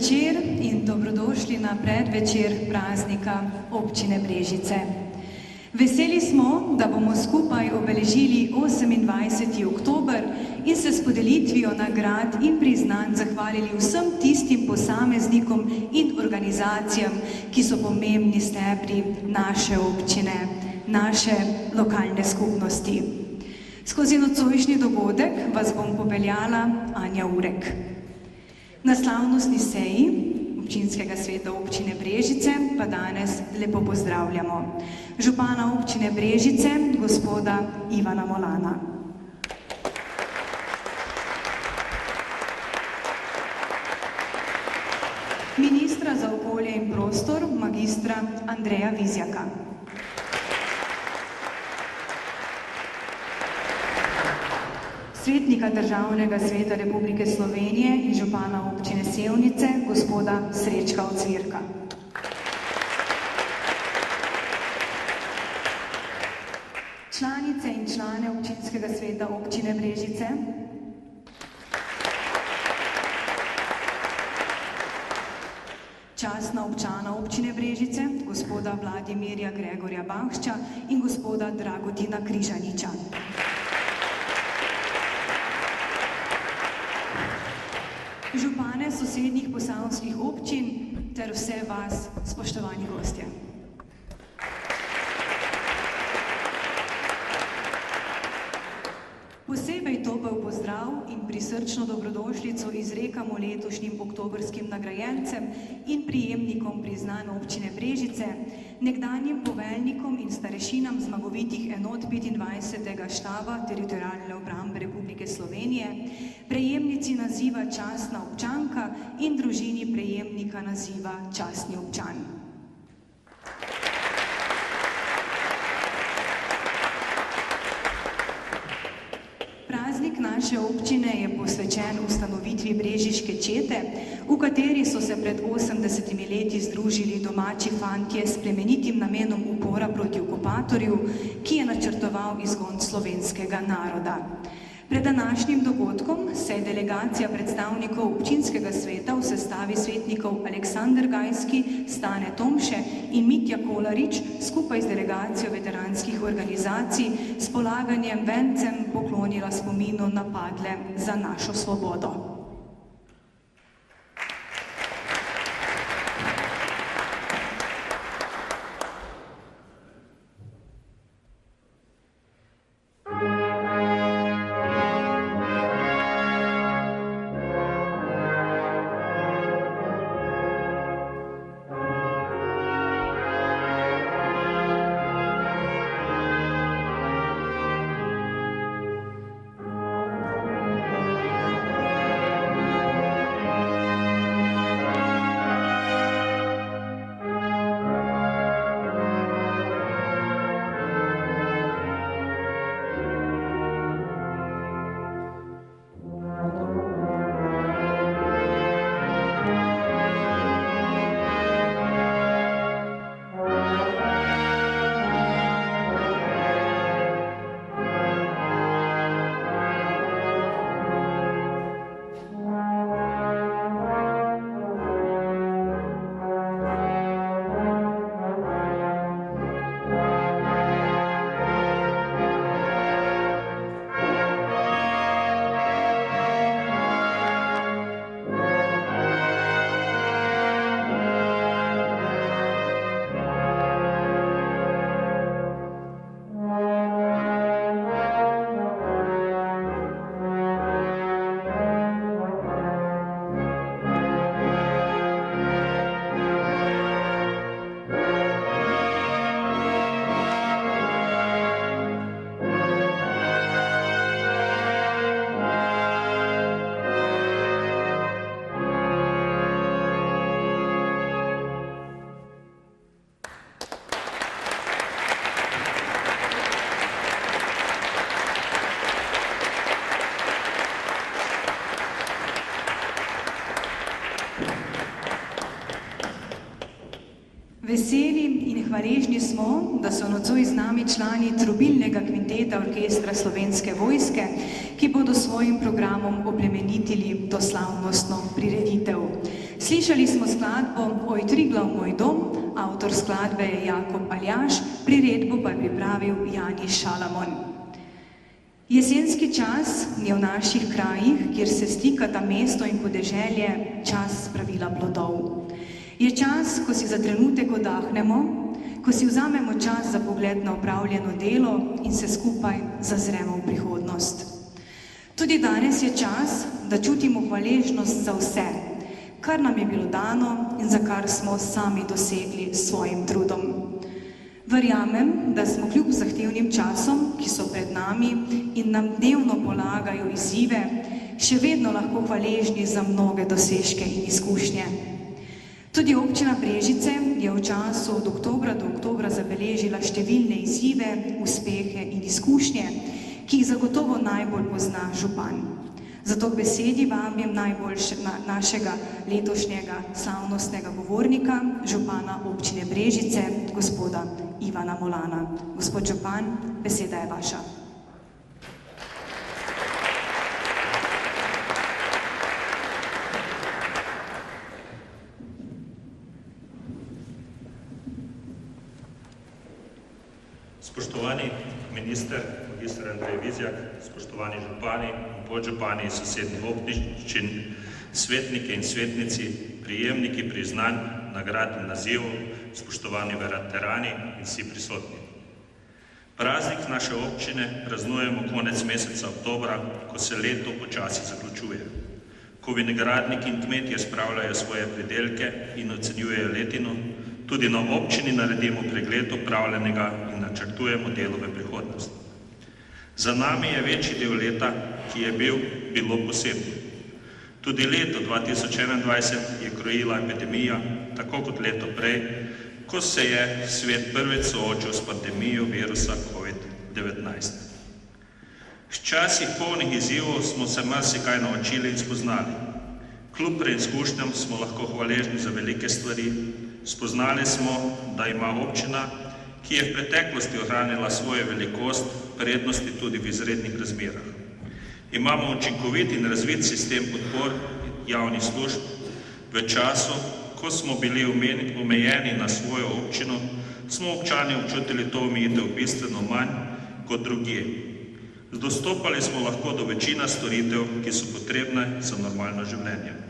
večer in dobrodošli na predvečer praznika občine Brežice. Veseli smo, da bomo skupaj obeležili 28. oktober in se s podelitvijo nagrad in priznanj zahvalili vsem tistim posameznikom in organizacijam, ki so pomembni stebri naše občine, naše lokalne skupnosti. Skozi nocojšnji dogodek vas bom popeljala Anja Urek. Na slavnostni seji občinskega sveta občine Brežice pa danes lepo pozdravljamo župana občine Brežice, gospoda Ivana Molana. Ministra za okolje in prostor, magistra Andreja Vizjaka. Svetnika Državnega sveta Republike Slovenije in župana občine Sevnice, gospoda Srečka Ocvirka. Članice in člane občinskega sveta občine Brežice, častna občana občine Brežice, gospoda Vladimirja Gregorja Bahšča in gospoda Dragutina Križaniča. Župane sosednjih posavskih občin ter vse vas, spoštovani gostje. Posebej topel pozdrav in prisrčno dobrodošlico izrekamo letošnjim oktobrskim nagrajencem in prijemnikom priznanj občine Brežice, nekdanjim poveljnikom in starešinam zmagovitih enot 25. štaba Teritorialne obrambe Republike Slovenije, prejemnici naziva častna občanka in družini prejemnika naziva častni občan. Praznik naše občine je posvečen ustanovitvi brežiške čete, v kateri so se pred 80 leti združili domači fantje s plemenitim namenom upora proti okupatorju, ki je načrtoval izgon slovenskega naroda. Pred današnjim dogodkom se je delegacija predstavnikov občinskega sveta v sestavi svetnikov Aleksander Gajski, Stane Tomše in Mitja Kolarič skupaj z delegacijo veteranskih organizacij s polaganjem vencem poklonila spominu na padle za našo svobodo. Presenečeni smo, da so nocoj z nami člani trobilnega kvinteta orkestra Slovenske vojske, ki bodo s svojim programom oplemenitili to slavnostno prireditev. Slišali smo skladbo Oj Triglav moj dom, avtor skladbe je Jakob Aljaž, priredbo pa je pripravil Jani Šalamon. Jesenski čas je v naših krajih, kjer se stikata mesto in podeželje, čas spravila plodov. Je čas, ko si za trenutek oddahnemo, ko si vzamemo čas za pogled na opravljeno delo in se skupaj zazremo v prihodnost. Tudi danes je čas, da čutimo hvaležnost za vse, kar nam je bilo dano in za kar smo sami dosegli s svojim trudom. Verjamem, da smo kljub zahtevnim časom, ki so pred nami in nam dnevno polagajo izzive, še vedno lahko hvaležni za mnoge dosežke in izkušnje. Tudi občina Brežice je v času od oktobra do oktobra zabeležila številne izzive, uspehe in izkušnje, ki jih zagotovo najbolj pozna župan. Zato k besedi vabim našega letošnjega slavnostnega govornika, župana občine Brežice, gospoda Ivana Molana. Gospod župan, beseda je vaša. Spoštovani minister, magister Andrej Vizjak, spoštovani župani in podžupani iz sosednjih občin, svetniki in svetnici, prijemniki priznanj, nagrad in nazivov, spoštovani veterani in vsi prisotni. Praznik naše občine praznujemo konec meseca oktobra, ko se leto počasi zaključuje, ko vinogradniki in kmetje spravljajo svoje pridelke in ocenjujejo letino. Tudi na občini naredimo pregled opravljenega in načrtujemo delo v prihodnost. Za nami je večji del leta, ki je bilo posebno. Tudi leto 2021 je krojila epidemija, tako kot leto prej, ko se je svet prvič soočil s pandemijo virusa COVID-19. V časih polnih izzivov smo se marsikaj naučili in spoznali. Kljub preizkušnjam smo lahko hvaležni za velike stvari. Spoznali smo, da ima občina, ki je v preteklosti ohranila svojo velikost, prednosti tudi v izrednih razmerah. Imamo učinkovit in razvit sistem podpor javnih služb. V času, ko smo bili omejeni na svojo občino, smo občani občutili to omejitev bistveno manj kot drugje. Dostopali smo lahko do večine storitev, ki so potrebne za normalno življenje.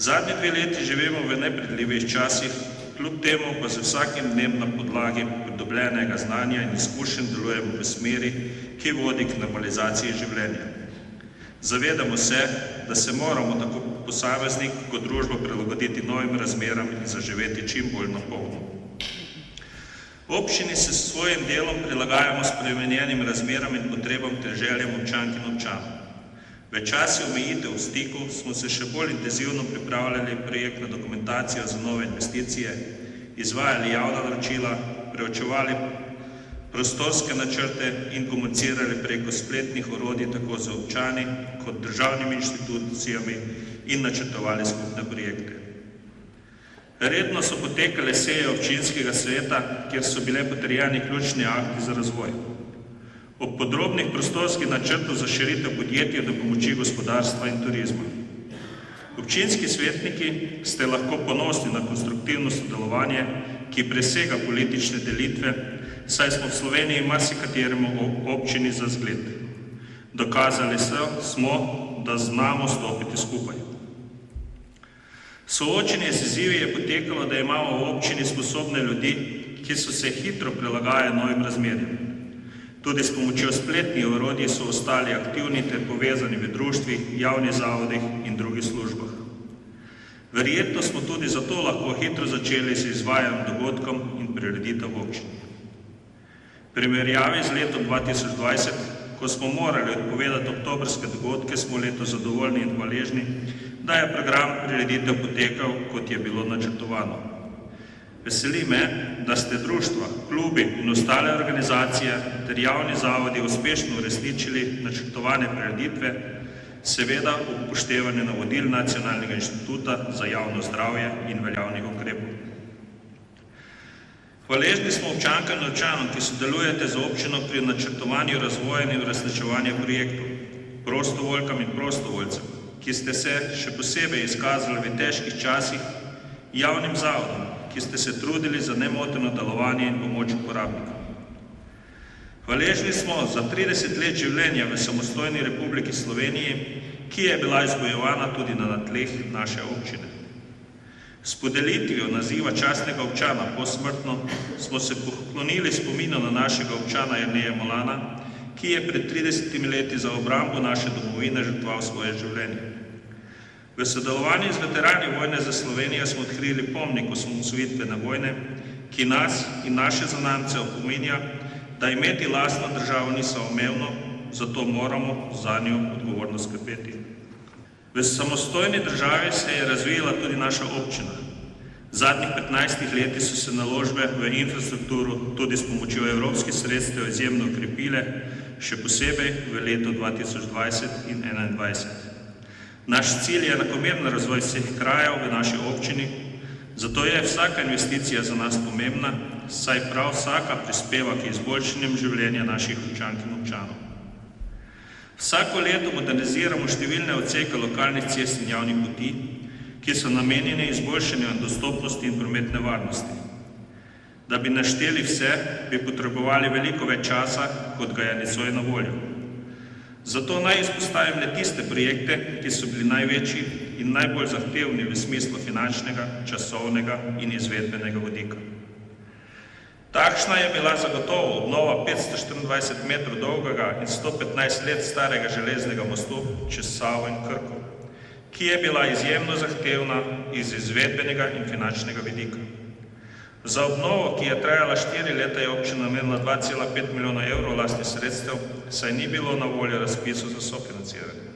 Zadnji 2 leti živimo v nepredvidljivih časih, kljub temu pa z vsakim dnem na podlagi pridobljenega znanja in izkušenj delujemo v smeri, ki vodi k normalizaciji življenja. Zavedamo se, da se moramo tako posameznik kot družba prilagoditi novim razmeram in zaživeti čim bolj napolno. V občini se s svojim delom prilagajamo spremenjenim razmeram in potrebam ter željam občank in občanov. V času omejitev v stiku smo se še bolj intenzivno pripravljali projektno dokumentacijo za nove investicije, izvajali javna naročila, preučevali prostorske načrte in komunicirali preko spletnih orodij tako z občani kot državnimi inštitucijami in načrtovali skupne projekte. Redno so potekale seje občinskega sveta, kjer so bile potrjeni ključni akti za razvoj. Ob podrobnih prostorskih načrtov za širitev podjetij do pomoči gospodarstva in turizma. Občinski svetniki ste lahko ponosni na konstruktivno sodelovanje, ki presega politične delitve, saj smo v Sloveniji marsikateremu občini za zgled. Dokazali smo, da znamo stopiti skupaj. Soočenje z izzivi je potekalo, da imamo v občini sposobne ljudi, ki so se hitro prilagajali novim razmerjem. Tudi s pomočjo spletnih orodij so ostali aktivni ter povezani v društvih, javnih zavodih in drugih službah. Verjetno smo tudi zato lahko hitro začeli z izvajanjem dogodkom in prireditev v občini. V primerjavi z letom 2020, ko smo morali odpovedati oktobrske dogodke, smo letos zadovoljni in hvaležni, da je program prireditev potekal, kot je bilo načrtovano. Veseli me, da ste društva, klubi in ostale organizacije ter javni zavodi uspešno uresničili načrtovane prireditve, seveda ob upoštevanju navodil Nacionalnega inštituta za javno zdravje in veljavnih ukrepov. Hvaležni smo občankam in občanom, ki sodelujete z občino pri načrtovanju razvoja in uresničevanja projektov, prostovoljkam in prostovoljcem, ki ste se še posebej izkazali v težkih časih, javnim zavodom, ki ste se trudili za nemoteno delovanje in pomoč uporabnikom. Hvaležni smo za 30 let življenja v samostojni Republiki Sloveniji, ki je bila izbojevana tudi na tleh naše občine. S podelitvijo naziva častnega občana posmrtno smo se poklonili spominu na našega občana Jerneja Molana, ki je pred 30 leti za obrambo naše domovine žrtvoval svoje življenje. V sodelovanju z veterani vojne za Slovenijo smo odkrili pomnik osamosvojitvene vojne, ki nas in naše zanamce opominja, da imeti lastno državo ni samoumevno, zato moramo zanjo odgovorno skrbeti. V samostojni državi se je razvijala tudi naša občina. V zadnjih 15 letih so se naložbe v infrastrukturo tudi s pomočjo evropskih sredstev izjemno okrepile, še posebej v letu 2020 in 2021. Naš cilj je enakomeren razvoj vseh krajev v naši občini, zato je vsaka investicija za nas pomembna, saj prav vsaka prispeva k izboljšanju življenja naših občank in občanov. Vsako leto moderniziramo številne odseke lokalnih cest in javnih poti, ki so namenjene izboljšanju dostopnosti in prometne varnosti. Da bi našteli vse, bi potrebovali veliko več časa, kot ga je nicoj na voljo. Zato naj izpostavim le tiste projekte, ki so bili največji in najbolj zahtevni v smislu finančnega, časovnega in izvedbenega vidika. Takšna je bila zagotovo obnova 524 metrov dolgega in 115 let starega železnega mostu čez Savo in Krko, ki je bila izjemno zahtevna iz izvedbenega in finančnega vidika. Za obnovo, ki je trajala 4 leta, je občina namenila 2,5 milijona evrov lastnih sredstev, saj ni bilo na voljo razpisov za sofinanciranje.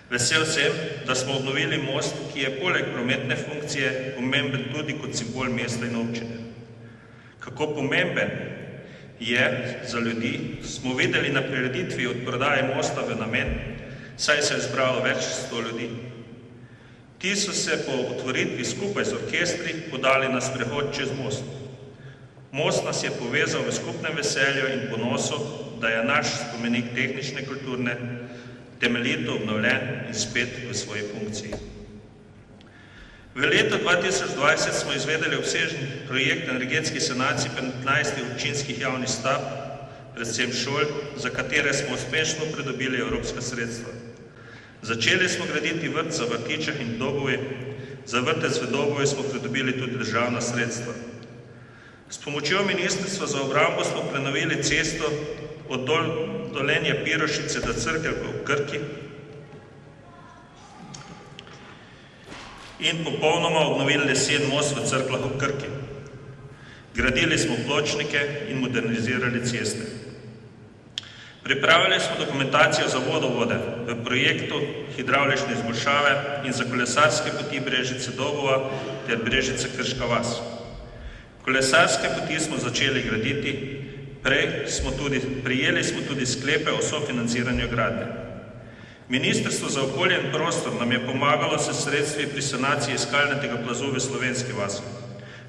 Vesel sem, da smo obnovili most, ki je poleg prometne funkcije pomemben tudi kot simbol mesta in občine. Kako pomemben je za ljudi, smo videli na prireditvi od prodaje mosta v namen, saj se je zbralo več 100 ljudi. Ti so se po otvoritvi skupaj z orkestri podali na sprehod čez most. Most nas je povezal v skupnem veselju in ponosu, da je naš spomenik tehnične kulturne temeljito obnovljen in spet v svoji funkciji. V letu 2020 smo izvedeli obsežen projekt energetskih sanacij 15 občinskih javnih stavb, predvsem šol, za katere smo uspešno pridobili evropska sredstva. Začeli smo graditi vrtce v Vrtičah in Dobovi, za vrtec v Dobovi smo pridobili tudi državna sredstva. S pomočjo Ministrstva za obrambo smo prenovili cesto od Dolenje Pirošice do Cerkelj v Krki in popolnoma obnovili lesen most v Cerkljah v Krki. Gradili smo pločnike in modernizirali ceste. Pripravili smo dokumentacijo za vodovode v projektu hidravlične izboljšave in za kolesarske poti Brežice-Dobova ter Brežice-Krška vas. Kolesarske poti smo začeli graditi, prijeli smo tudi sklepe o sofinanciranju gradnje. Ministrstvo za okolje in prostor nam je pomagalo s sredstvi pri sanaciji skalnatega plazu v Slovenski vasi.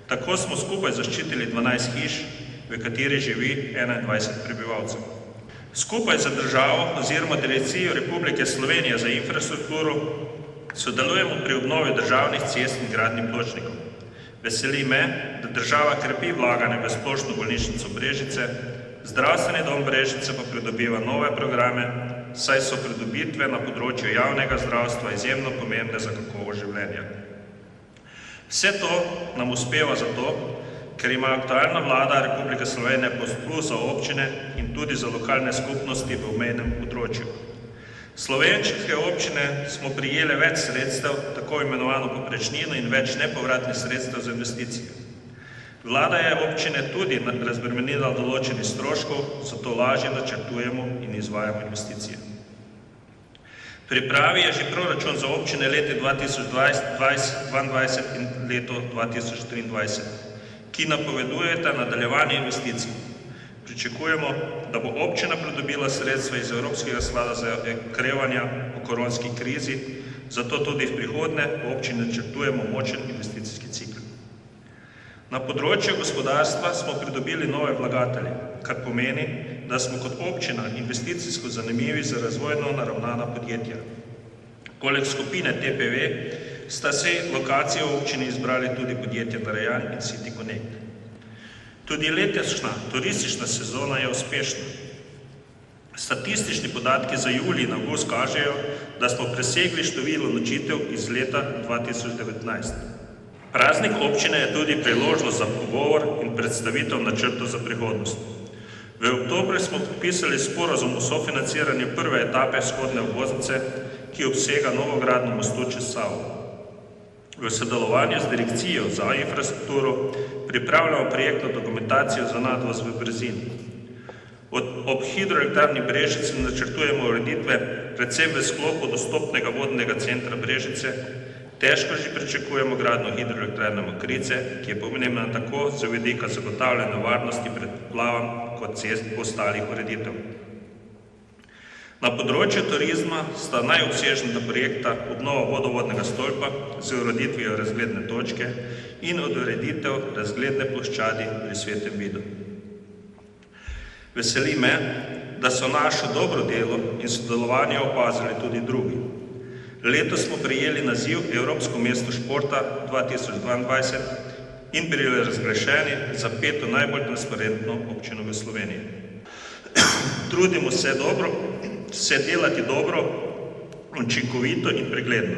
Tako smo skupaj zaščitili 12 hiš, v kateri živi 21 prebivalcev. Skupaj z državo oziroma Direkcijo Republike Slovenije za infrastrukturo sodelujemo pri obnovi državnih cest in gradnji pločnikov. Veseli me, da država krepi vlaganje v splošno bolnišnico Brežice, zdravstveni dom Brežice pa pridobiva nove programe, saj so pridobitve na področju javnega zdravstva izjemno pomembne za kakovost življenja. Vse to nam uspeva zato, ker ima aktualna vlada Republike Slovenije posluh za občine in tudi za lokalne skupnosti v obmejnem področju. Slovenske občine smo prijele več sredstev, tako imenovano povprečnino in več nepovratnih sredstev za investicije. Vlada je občine tudi razbremenila določenih stroškov, zato lažje načrtujemo in izvajamo investicije. V pripravi je že proračun za občine leti 2022 in leto 2023, ki napovedujeta nadaljevanje investicij. Pričakujemo, da bo občina pridobila sredstva iz Evropskega sklada za okrevanje po koronski krizi, zato tudi v prihodnje v občini načrtujemo močen investicijski cikel. Na področju gospodarstva smo pridobili nove vlagatelje, kar pomeni, da smo kot občina investicijsko zanimivi za razvojno naravnana podjetja. Poleg skupine TPV sta se lokacije v občini izbrali tudi podjetja Narajan in City Connect. Tudi letošnja turistična sezona je uspešna. Statistični podatki za julij in avgust kažejo, da smo presegli število nočitev iz leta 2019. Praznik občine je tudi priložnost za pogovor in predstavitev načrtov za prihodnost. V oktobru smo podpisali sporazum o sofinanciranju prve etape vzhodne obvoznice, ki obsega novogradnjo mostu čez Savo. V sodelovanju z Direkcijo za infrastrukturo pripravljamo projektno dokumentacijo za nadvoz v Brezini. Ob hidroelektrarni Brežice načrtujemo ureditve predvsem v sklopu dostopnega vodnega centra Brežice. Težko že pričakujemo gradnjo hidroelektrarne Mokrice, ki je pomembna tako z vidika zagotavljanja varnosti pred poplavam kot ostalih ureditev. Na področju turizma sta najobsežnejša projekta obnova vodovodnega stolpa z ureditvijo razgledne točke in ureditev razgledne ploščadi pri Svetem Vidu. Veseli me, da so naše dobro delo in sodelovanje opazili tudi drugi. Letos smo prejeli naziv Evropsko mesto športa 2022 in bili razglašeni za 5. najbolj transparentno občino v Sloveniji. Trudimo se delati dobro, učinkovito in pregledno.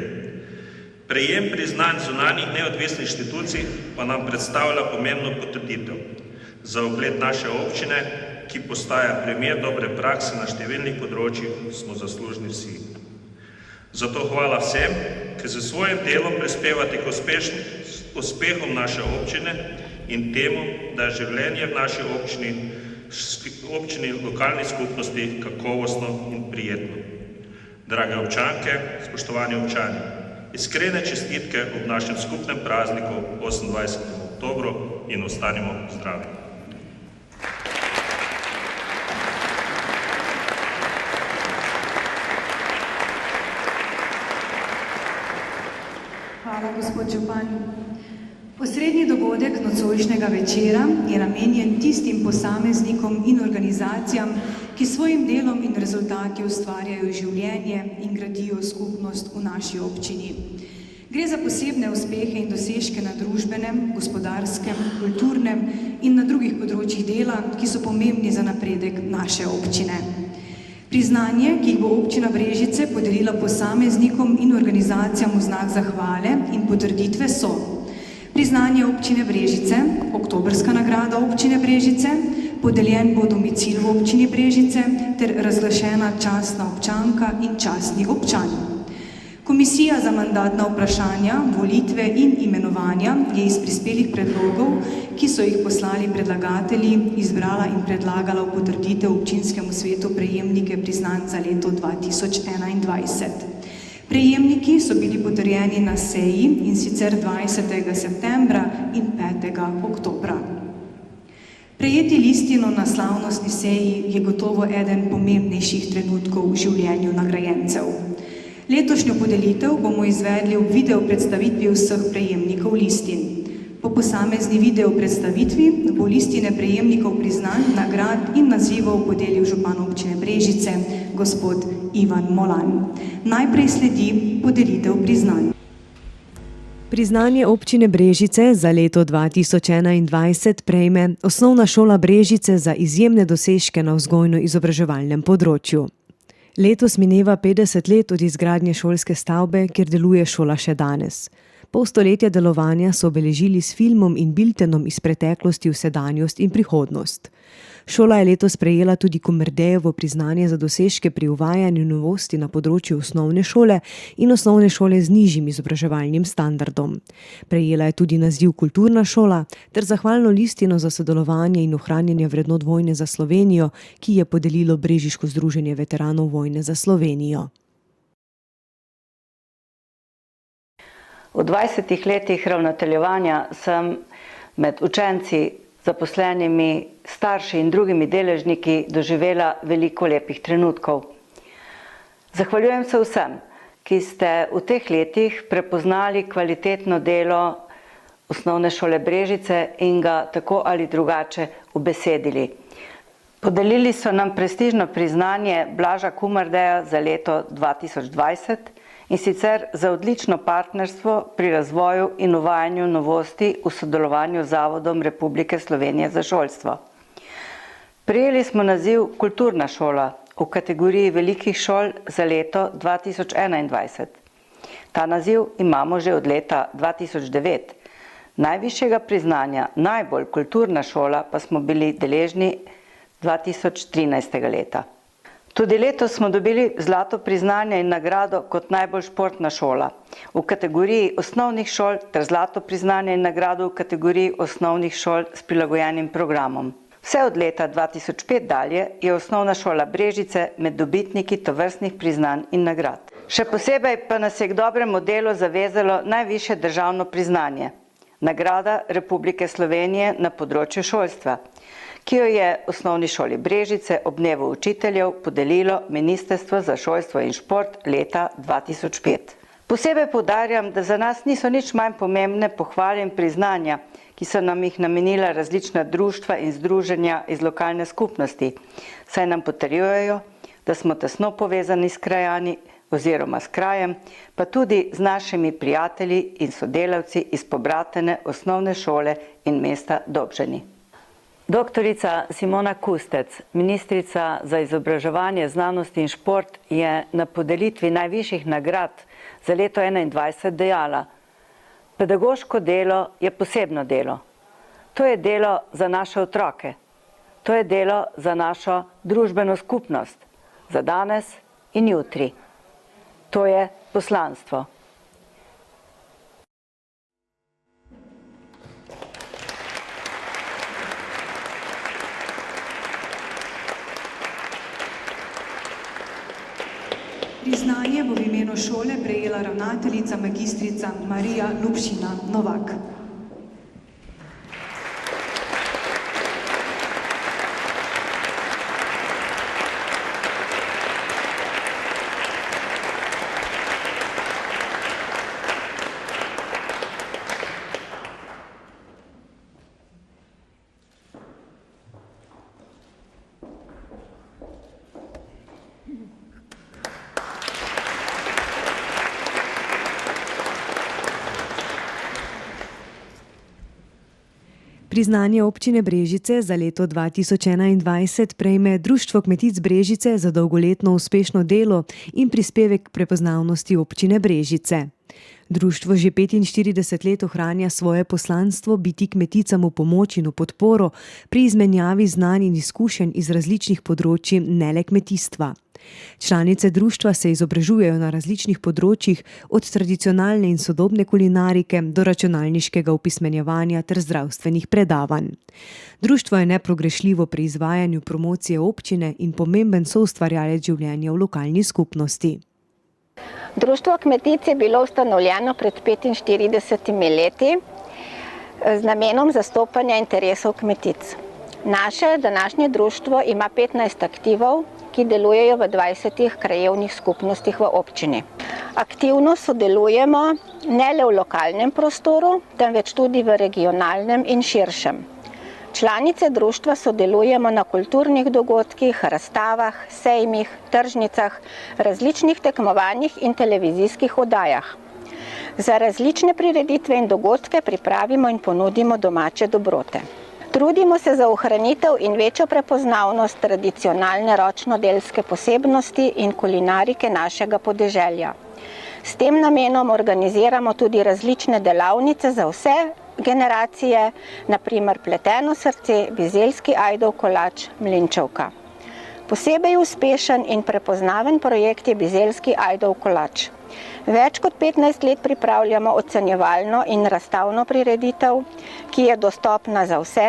Prejem priznanj zunanjih neodvisnih inštitucij pa nam predstavlja pomembno potrditev za ugled naše občine, ki postaja primer dobre prakse na številnih področjih, smo zaslužni vsi. Zato hvala vsem, ki z svojim delom prispevate k uspehom naše občine in temu, da je življenje v naši občini lokalni skupnosti kakovostno in prijetno. Drage občanke, spoštovani občani, iskrene čestitke ob našem skupnem prazniku 28. oktobru in ostanimo zdravi. Hvala, gospod župan. Osrednji dogodek nocojšnjega večera je namenjen tistim posameznikom in organizacijam, ki svojim delom in rezultati ustvarjajo življenje in gradijo skupnost v naši občini. Gre za posebne uspehe in dosežke na družbenem, gospodarskem, kulturnem in na drugih področjih dela, ki so pomembni za napredek naše občine. Priznanje, ki jih bo občina Brežice podelila posameznikom in organizacijam v znak zahvale in potrditve so priznanje občine Brežice, oktobrska nagrada občine Brežice, podeljen bo domicil v občini Brežice ter razglašena častna občanka in častni občan. Komisija za mandatna vprašanja, volitve in imenovanja je iz prispelih predlogov, ki so jih poslali predlagatelji, izbrala in predlagala v potrditev občinskemu svetu prejemnike priznanj za leto 2021. Prejemniki so bili potrjeni na seji in sicer 20. septembra in 5. oktobra. Prejeti listino na slavnostni seji je gotovo eden pomembnejših trenutkov v življenju nagrajencev. Letošnjo podelitev bomo izvedli v video predstavitvi vseh prejemnikov listin. Po posamezni video predstavitvi bo listine prejemnikov priznanj, nagrad in nazivov podelil župan občine Brežice, gospod Ivan Molan. Najprej sledi podelitev priznanj. Priznanje občine Brežice za leto 2021 prejme Osnovna šola Brežice za izjemne dosežke na vzgojno-izobraževalnem področju. Letos mineva 50 let od izgradnje šolske stavbe, kjer deluje šola še danes. Pol stoletja delovanja so obeležili s filmom in biltenom iz preteklosti v sedanjost in prihodnost. Šola je letos prejela tudi Komerdejevo priznanje za dosežke pri uvajanju novosti na področju osnovne šole in osnovne šole z nižjim izobraževalnim standardom. Prejela je tudi naziv Kulturna šola ter zahvalno listino za sodelovanje in ohranjanje vrednot vojne za Slovenijo, ki je podelilo Brežiško združenje veteranov vojne za Slovenijo. V 20 letih ravnateljevanja sem med učenci, zaposlenimi, starši in drugimi deležniki doživela veliko lepih trenutkov. Zahvaljujem se vsem, ki ste v teh letih prepoznali kvalitetno delo osnovne šole Brežice in ga tako ali drugače ubesedili. Podelili so nam prestižno priznanje Blaža Kumardeja za leto 2020 in sicer za odlično partnerstvo pri razvoju in uvajanju novosti v sodelovanju z Zavodom Republike Slovenije za šolstvo. Prejeli smo naziv Kulturna šola v kategoriji velikih šol za leto 2021. Ta naziv imamo že od leta 2009. Najvišjega priznanja najbolj kulturna šola pa smo bili deležni 2013. leta. Tudi letos smo dobili zlato priznanje in nagrado kot najbolj športna šola v kategoriji osnovnih šol ter zlato priznanje in nagrado v kategoriji osnovnih šol s prilagojenim programom. Vse od leta 2005 dalje je osnovna šola Brežice med dobitniki tovrstnih priznanj in nagrad. Še posebej pa nas je k dobremu delu zavezalo najvišje državno priznanje, nagrada Republike Slovenije na področju šolstva, ki jo je osnovni šoli Brežice ob dnevu učiteljev podelilo Ministrstvo za šolstvo in šport leta 2005. Posebej poudarjam, da za nas niso nič manj pomembne pohvale in priznanja, ki so nam jih namenila različna društva in združenja iz lokalne skupnosti, saj nam potrjujejo, da smo tesno povezani s krajani oziroma s krajem, pa tudi z našimi prijatelji in sodelavci iz pobratene osnovne šole in mesta Dobženi. Doktorica Simona Kustec, ministrica za izobraževanje, znanost in šport, je na podelitvi najvišjih nagrad za leto 2021 dejala: pedagoško delo je posebno delo. To je delo za naše otroke. To je delo za našo družbeno skupnost, za danes in jutri. To je poslanstvo. Priznanje bo v imenu šole prejela ravnateljica magistrica Marija Lupšina Novak. Priznanje občine Brežice za leto 2021 prejme Društvo kmetic Brežice za dolgoletno uspešno delo in prispevek k prepoznavnosti občine Brežice. Društvo že 45 let ohranja svoje poslanstvo biti kmeticam v pomoč in v podporo pri izmenjavi znanj in izkušenj iz različnih področij, ne le kmetijstva. Članice društva se izobražujejo na različnih področjih, od tradicionalne in sodobne kulinarike do računalniškega opismenjevanja ter zdravstvenih predavanj. Društvo je neprogrešljivo pri izvajanju promocije občine in pomemben soustvarjalec življenja v lokalni skupnosti. Društvo kmetic je bilo ustanovljeno pred 45 leti z namenom zastopanja interesov kmetic. Naše današnje društvo ima 15 aktivov, ki delujejo v 20 krajevnih skupnostih v občini. Aktivno sodelujemo ne le v lokalnem prostoru, temveč tudi v regionalnem in širšem. Članice društva sodelujemo na kulturnih dogodkih, razstavah, sejmih, tržnicah, različnih tekmovanjih in televizijskih oddajah. Za različne prireditve in dogodke pripravimo in ponudimo domače dobrote. Trudimo se za ohranitev in večjo prepoznavnost tradicionalne ročnodelske posebnosti in kulinarike našega podeželja. S tem namenom organiziramo tudi različne delavnice za vse generacije, na primer pleteno srce, bizeljski ajdov kolač, mlinčevka. Posebej uspešen in prepoznaven projekt je bizeljski ajdov kolač. Več kot 15 let pripravljamo ocenjevalno in razstavno prireditev, ki je dostopna za vse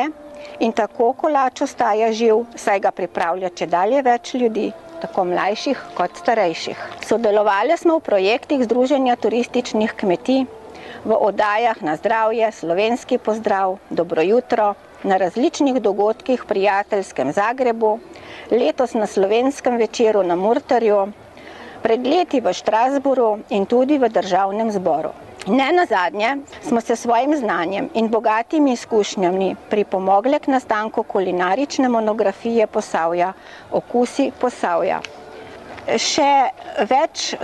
in tako kolač ostaja živ, saj ga pripravlja čedalje več ljudi, tako mlajših kot starejših. Sodelovali smo v projektih Združenja turističnih kmetij, v oddajah Na zdravje, Slovenski pozdrav, Dobro jutro, na različnih dogodkih v prijateljskem Zagrebu, letos na Slovenskem večeru na Murterju, pred leti v Štrasburu in tudi v Državnem zboru. Ne nazadnje smo se svojim znanjem in bogatimi izkušnjami pripomogli k nastanku kulinarične monografije Posavja, Okusi Posavja. Še več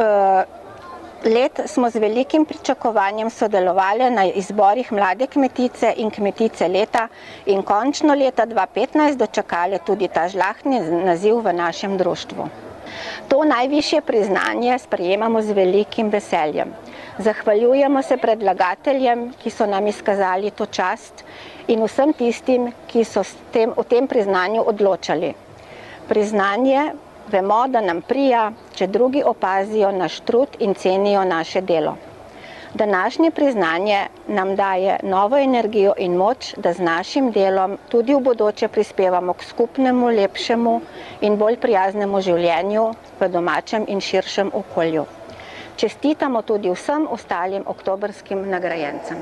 let smo z velikim pričakovanjem sodelovali na izborih Mlade kmetice in Kmetice leta in končno leta 2015 dočakali tudi ta žlahtni naziv v našem društvu. To najvišje priznanje sprejemamo z velikim veseljem. Zahvaljujemo se predlagateljem, ki so nam izkazali to čast, in vsem tistim, ki so o tem priznanju odločali. Priznanje vemo, da nam prija, če drugi opazijo naš trud in cenijo naše delo. Današnje priznanje nam daje novo energijo in moč, da z našim delom tudi v bodoče prispevamo k skupnemu, lepšemu in bolj prijaznemu življenju v domačem in širšem okolju. Čestitamo tudi vsem ostalim oktobrskim nagrajencem.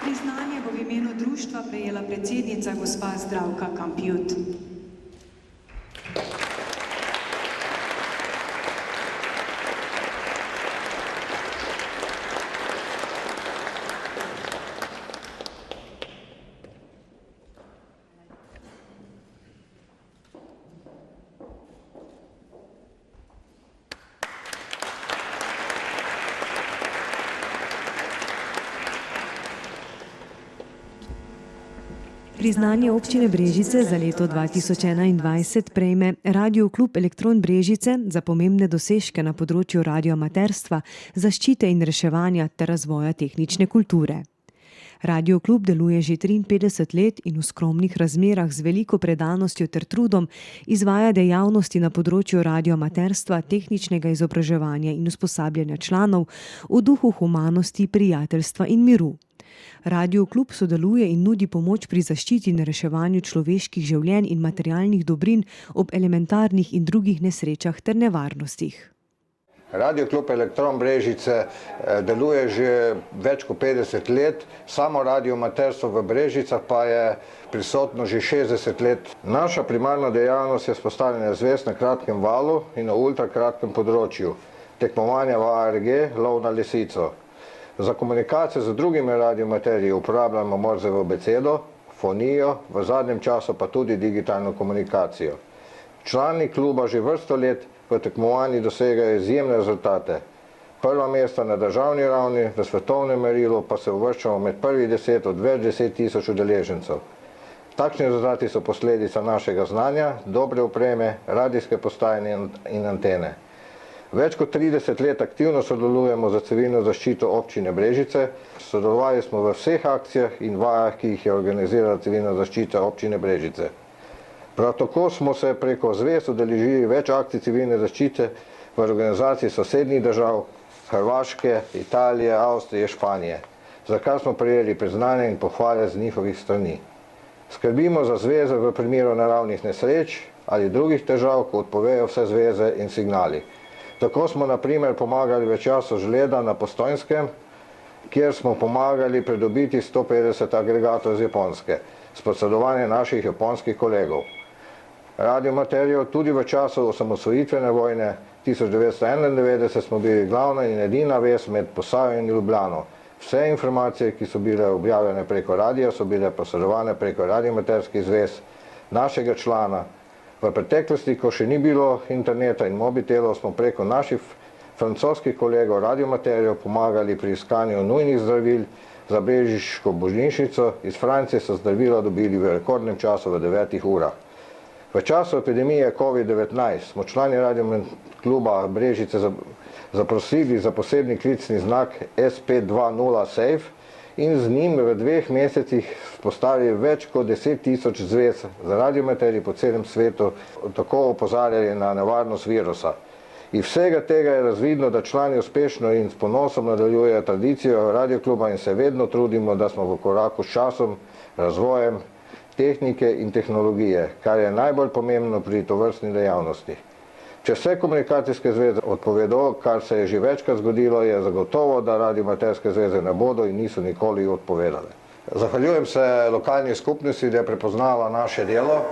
Priznanje bo v imenu društva prejela predsednica gospa Zdravka Kampjut. Priznanje občine Brežice za leto 2021 prejme Radio Klub Elektron Brežice za pomembne dosežke na področju radioamaterstva, zaščite in reševanja ter razvoja tehnične kulture. Radio Klub deluje že 53 let in v skromnih razmerah z veliko predanostjo ter trudom izvaja dejavnosti na področju radioamaterstva, tehničnega izobraževanja in usposabljanja članov v duhu humanosti, prijateljstva in miru. Radio Klub sodeluje in nudi pomoč pri zaščiti in reševanju človeških življenj in materialnih dobrin ob elementarnih in drugih nesrečah ter nevarnostih. Radio Klub Elektron Brežice deluje že več kot 50 let, samo radioamaterstvo v Brežicah pa je prisotno že 60 let. Naša primarna dejavnost je vzpostavljanje zvez na kratkem valu in na ultrakratkem področju, tekmovanja v ARG, lov na lisico. Za komunikacijo z drugimi radioamaterji uporabljamo Morzevo abecedo, fonijo, v zadnjem času pa tudi digitalno komunikacijo. Člani kluba že vrsto let v tekmovanju dosegajo izjemne rezultate. Prva mesta na državni ravni, v svetovnem merilu pa se uvrščamo med prvih 10 od več 10 tisoč udeležencev. Takšni rezultati so posledica našega znanja, dobre opreme, radijske postaje in antene. Več kot 30 let aktivno sodelujemo za civilno zaščito občine Brežice. Sodelovali smo v vseh akcijah in vajah, ki jih je organizirala civilna zaščita občine Brežice. Prav tako smo se preko zvez udeležili več akcij civilne zaščite v organizaciji sosednjih držav, Hrvaške, Italije, Avstrije, Španije, za kar smo prejeli priznanje in pohvale z njihovih strani. Skrbimo za zveze v primeru naravnih nesreč ali drugih težav, ko odpovejo vse zveze in signali. Tako smo na primer pomagali v času žleda na Postojnskem, kjer smo pomagali pridobiti 150 agregatov iz Japonske, s posredovanjem naših japonskih kolegov. Radioamaterjev tudi v času osamosvojitvene vojne 1991 smo bili glavna in edina vez med Posavjem in Ljubljano. Vse informacije, ki so bile objavljene preko radija, so bile posredovane preko radioamaterskih zvez našega člana. V preteklosti, ko še ni bilo interneta in mobitelov, smo preko naših francoskih kolegov radioamaterjev pomagali pri iskanju nujnih zdravil za brežiško bolnišnico. Iz Francije so zdravila dobili v rekordnem času v 9 urah. V času epidemije COVID-19 smo člani Radio Kluba Brežice zaprosili za posebni klicni znak SP20 Safe in z njim v 2 mesecih postavili več kot 10 tisoč zvez za radioamaterji po celem svetu, tako opozarjali na nevarnost virusa. Iz vsega tega je razvidno, da člani uspešno in s ponosom nadaljujejo tradicijo radiokluba in se vedno trudimo, da smo v koraku s časom, razvojem tehnike in tehnologije, kar je najbolj pomembno pri tovrstni dejavnosti. Če vse komunikacijske zveze odpovedo, kar se je že večkrat zgodilo, je zagotovo, da radioamaterske zveze ne bodo in niso nikoli odpovedale. Zahvaljujem se lokalni skupnosti, da je prepoznala naše delo.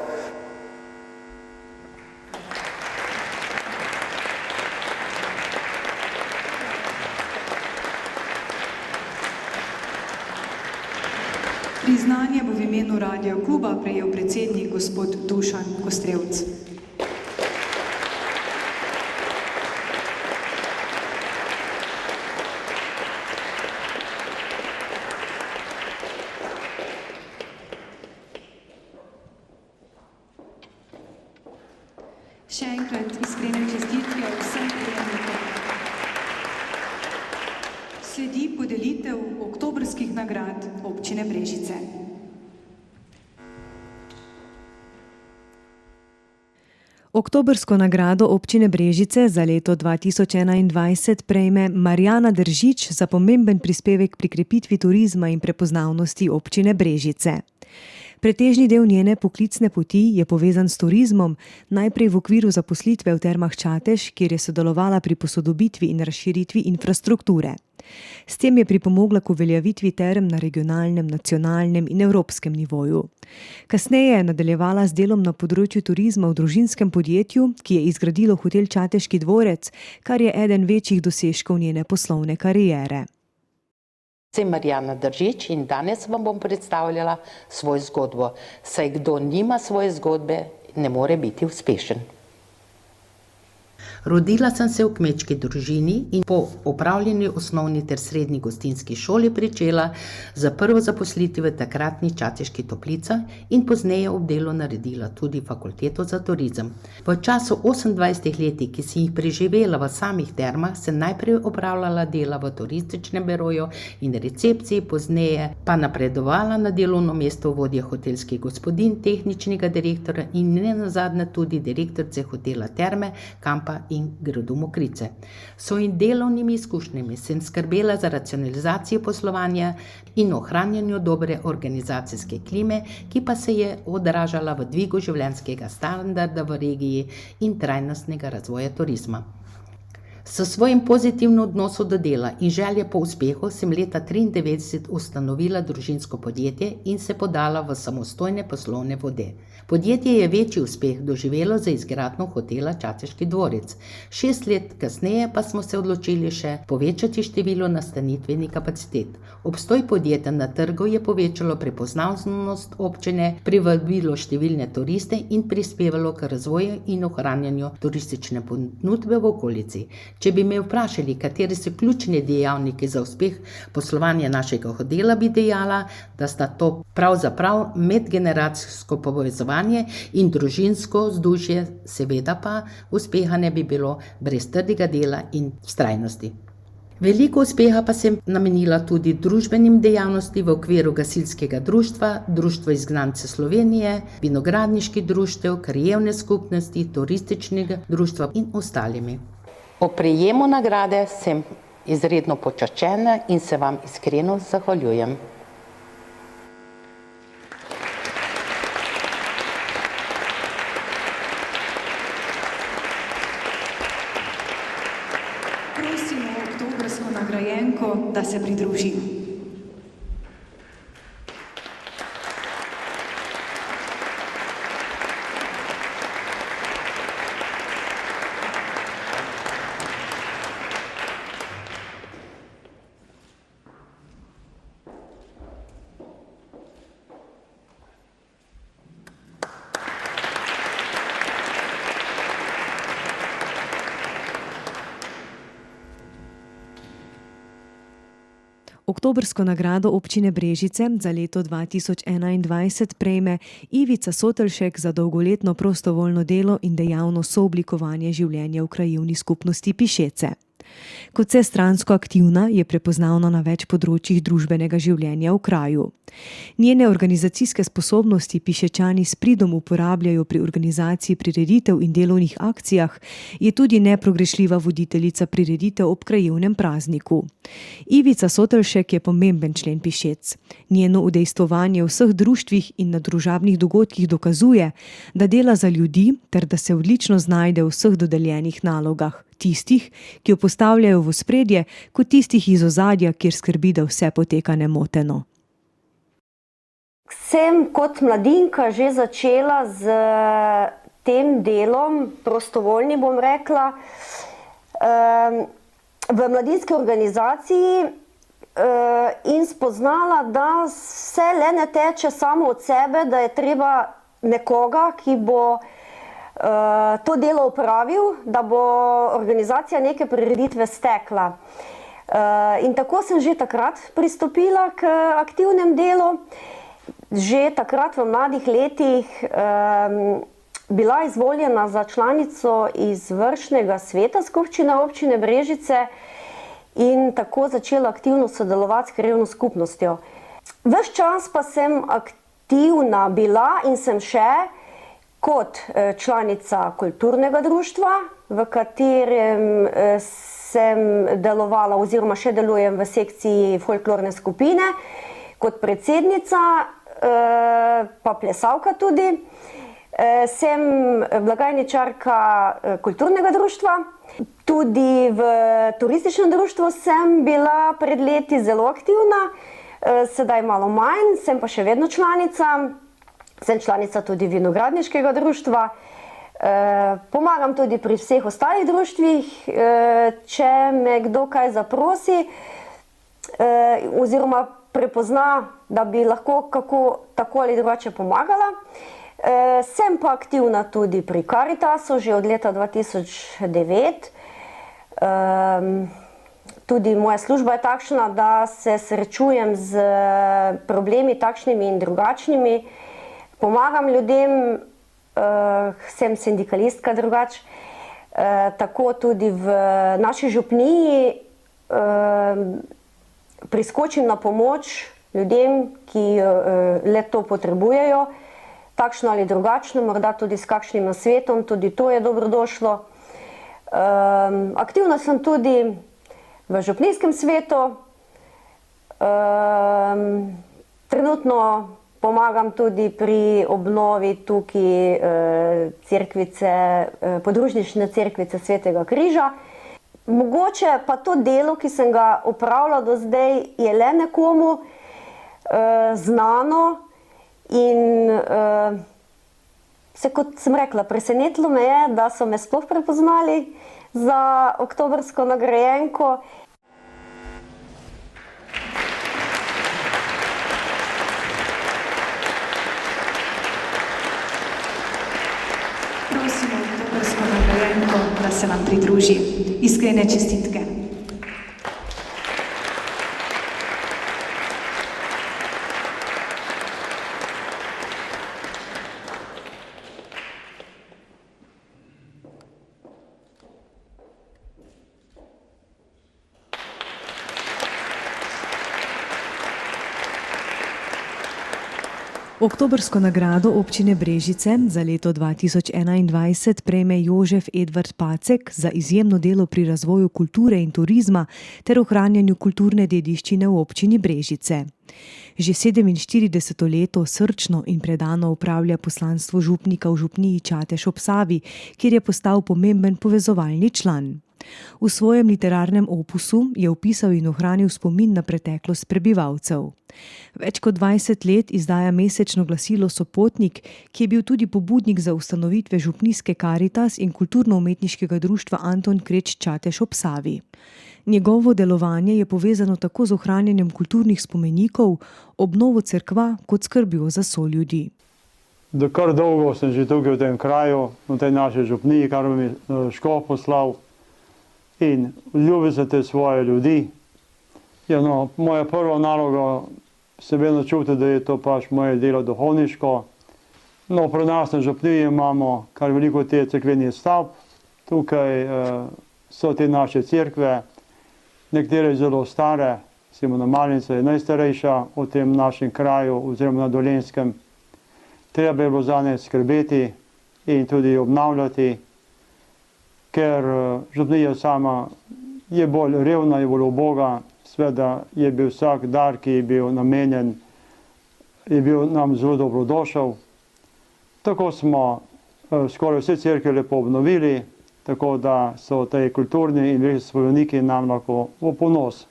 Priznanje bo v imenu Radio kluba prejel predsednik gospod Dušan Kostrevc. Še enkrat iskrene čestitke vsem prejemnikom. Sledi podelitev oktobrskih nagrad občine Brežice. Oktobrsko nagrado občine Brežice za leto 2021 prejme Marjana Držič za pomemben prispevek pri krepitvi turizma in prepoznavnosti občine Brežice. Pretežni del njene poklicne poti je povezan s turizmom, najprej v okviru zaposlitve v Termah Čatež, kjer je sodelovala pri posodobitvi in razširitvi infrastrukture. S tem je pripomogla k uveljavitvi term na regionalnem, nacionalnem in evropskem nivoju. Kasneje je nadaljevala z delom na področju turizma v družinskem podjetju, ki je izgradilo hotel Čateški dvorec, kar je eden večjih dosežkov njene poslovne kariere. Sem Marjana Držič in danes vam bom predstavljala svojo zgodbo, saj kdo nima svoje zgodbe, ne more biti uspešen. Rodila sem se v kmečki družini in po opravljeni osnovni ter srednji gostinski šoli pričela za prvo zaposlitev v takratni Čateški Toplica in pozneje ob delu naredila tudi fakulteto za turizem. V času 28 letih, ki si jih preživela v samih termah, sem najprej opravljala dela v turističnem biroju in recepciji, pozneje pa napredovala na delovno mesto vodje hotelskih gospodinj, tehničnega direktorja in nenazadnje tudi direktorice hotela Terme, kampa in gradu Mokrice. S svojimi delovnimi izkušnjami sem skrbela za racionalizacijo poslovanja in ohranjanju dobre organizacijske klime, ki pa se je odražala v dvigu življenjskega standarda v regiji in trajnostnega razvoja turizma. S svojim pozitivnim odnosom do dela in želje po uspehu sem leta 1993 ustanovila družinsko podjetje in se podala v samostojne poslovne vode. Podjetje je večji uspeh doživelo za izgradnjo hotela Čateški dvorec. 6 let kasneje pa smo se odločili še povečati število nastanitvenih kapacitet. Obstoj podjetja na trgu je povečalo prepoznavnost občine, privabilo številne turiste in prispevalo k razvoju in ohranjanju turistične ponudbe v okolici. Če bi me vprašali, kateri so ključni dejavniki za uspeh poslovanja našega hotela, bi dejala, da sta to pravzaprav medgeneracijsko povezovanje in družinsko vzdušje, seveda pa uspeha ne bi bilo brez trdega dela in vztrajnosti. Veliko uspeha pa sem namenila tudi družbenim dejavnosti v okviru gasilskega društva, Društvo izgnancev Slovenije, vinogradniških društev, krajevne skupnosti, turističnega društva in ostalimi. Po prejemu nagrade sem izredno počaščena in se vam iskreno zahvaljujem. Prosimo oktobrsko nagrajenko, da se pridruži. Oktobrsko nagrado občine Brežice za leto 2021 prejme Ivica Sotelšek za dolgoletno prostovoljno delo in dejavno sooblikovanje življenja v krajevni skupnosti Pišece. Kot vsestransko aktivna je prepoznavna na več področjih družbenega življenja v kraju. Njene organizacijske sposobnosti Pišečani s pridom uporabljajo pri organizaciji prireditev in delovnih akcijah, je tudi nepogrešljiva voditeljica prireditev ob krajevnem prazniku. Ivica Sotelšek je pomemben člen Pišec. Njeno udejstvovanje v vseh društvih in na družabnih dogodkih dokazuje, da dela za ljudi ter da se odlično znajde v vseh dodeljenih nalogah. Tistih, ki jo postavljajo v ospredje, kot tistih iz ozadja, kjer skrbi, da vse poteka nemoteno. sem kot mladinka že začela z tem delom, prostovoljni bom rekla, v mladinski organizaciji in spoznala, da vse le ne teče samo od sebe, da je treba nekoga, ki bo to delo opravil, da bo organizacija neke prireditve stekla. In tako sem že takrat pristopila k aktivnem delu. Že takrat v mladih letih bila izvoljena za članico izvršnega sveta skupščine občine Brežice in tako začela aktivno sodelovati s krajevno skupnostjo. Ves čas pa sem aktivna bila in sem še kot članica kulturnega društva, v katerem sem delovala oziroma še delujem v sekciji folklorne skupine, kot predsednica, pa plesalka tudi. Sem blagajničarka kulturnega društva. Tudi v turističnem društvu sem bila pred leti zelo aktivna, sedaj malo manj, sem pa še vedno članica. Sem članica tudi vinogradniškega društva. Pomagam tudi pri vseh ostalih društvih, če me kdo kaj zaprosi oziroma prepozna, da bi lahko tako ali drugače pomagala. Sem pa aktivna tudi pri Caritasu že od leta 2009. Tudi moja služba je takšna, da se srečujem z problemi takšnimi in drugačnimi. Pomagam ljudem, sem sindikalistka drugače, tako tudi v naši župniji priskočim na pomoč ljudem, ki le to potrebujejo, takšno ali drugačno, morda tudi s kakšnim nasvetom, tudi to je dobrodošlo. Aktivna sem tudi v župnijskem svetu, trenutno pomagam tudi pri obnovi tukaj cerkvice, podružnične cerkvice Svetega križa. Mogoče pa to delo, ki sem ga opravila do zdaj, je le nekomu znano in kot sem rekla, presenetilo me je, da so me sploh prepoznali za oktobrsko nagrajenko. Prosimo oktobrsko nagrajenko, da se nam pridruži. Iskrene čestitke. Oktobrsko nagrado občine Brežice za leto 2021 prejme Jožef Edvard Pacek za izjemno delo pri razvoju kulture in turizma ter ohranjanju kulturne dediščine v občini Brežice. Že 47. leto srčno in predano upravlja poslanstvo župnika v župniji Čatež ob Savi, kjer je postal pomemben povezovalni član. V svojem literarnem opusu je opisal in ohranil spomin na preteklost prebivalcev. Več kot 20 let izdaja mesečno glasilo Sopotnik, ki je bil tudi pobudnik za ustanovitve župnijske Caritas in kulturno-umetniškega društva Anton Kreč Čatež ob Savi. Njegovo delovanje je povezano tako z ohranjanjem kulturnih spomenikov, obnovo cerkva kot skrbjo za soljudi. Kar dolgo sem že tukaj v tem kraju, v tej naši župniji, kar mi je škof poslal. In ljubi se te svoje ljudi. Moja prva naloga se vedno čuti, da je to pač moje delo duhovniško. Pri nas na župniji imamo kar veliko te cerkvenih stavb. Tukaj so te naše cerkve, nekatere zelo stare, Simona Malinca je najstarejša v tem našem kraju oziroma na Dolenjskem. Treba je bilo zanje skrbeti in tudi obnavljati, ker župnija sama je bolj revna, je bolj uboga, sveda je bil vsak dar, ki je bil namenjen, je bil nam zelo dobrodošel. Tako smo skoraj vse cerkve lepo obnovili, tako da so te kulturni in verski spomeniki nam lahko v ponos.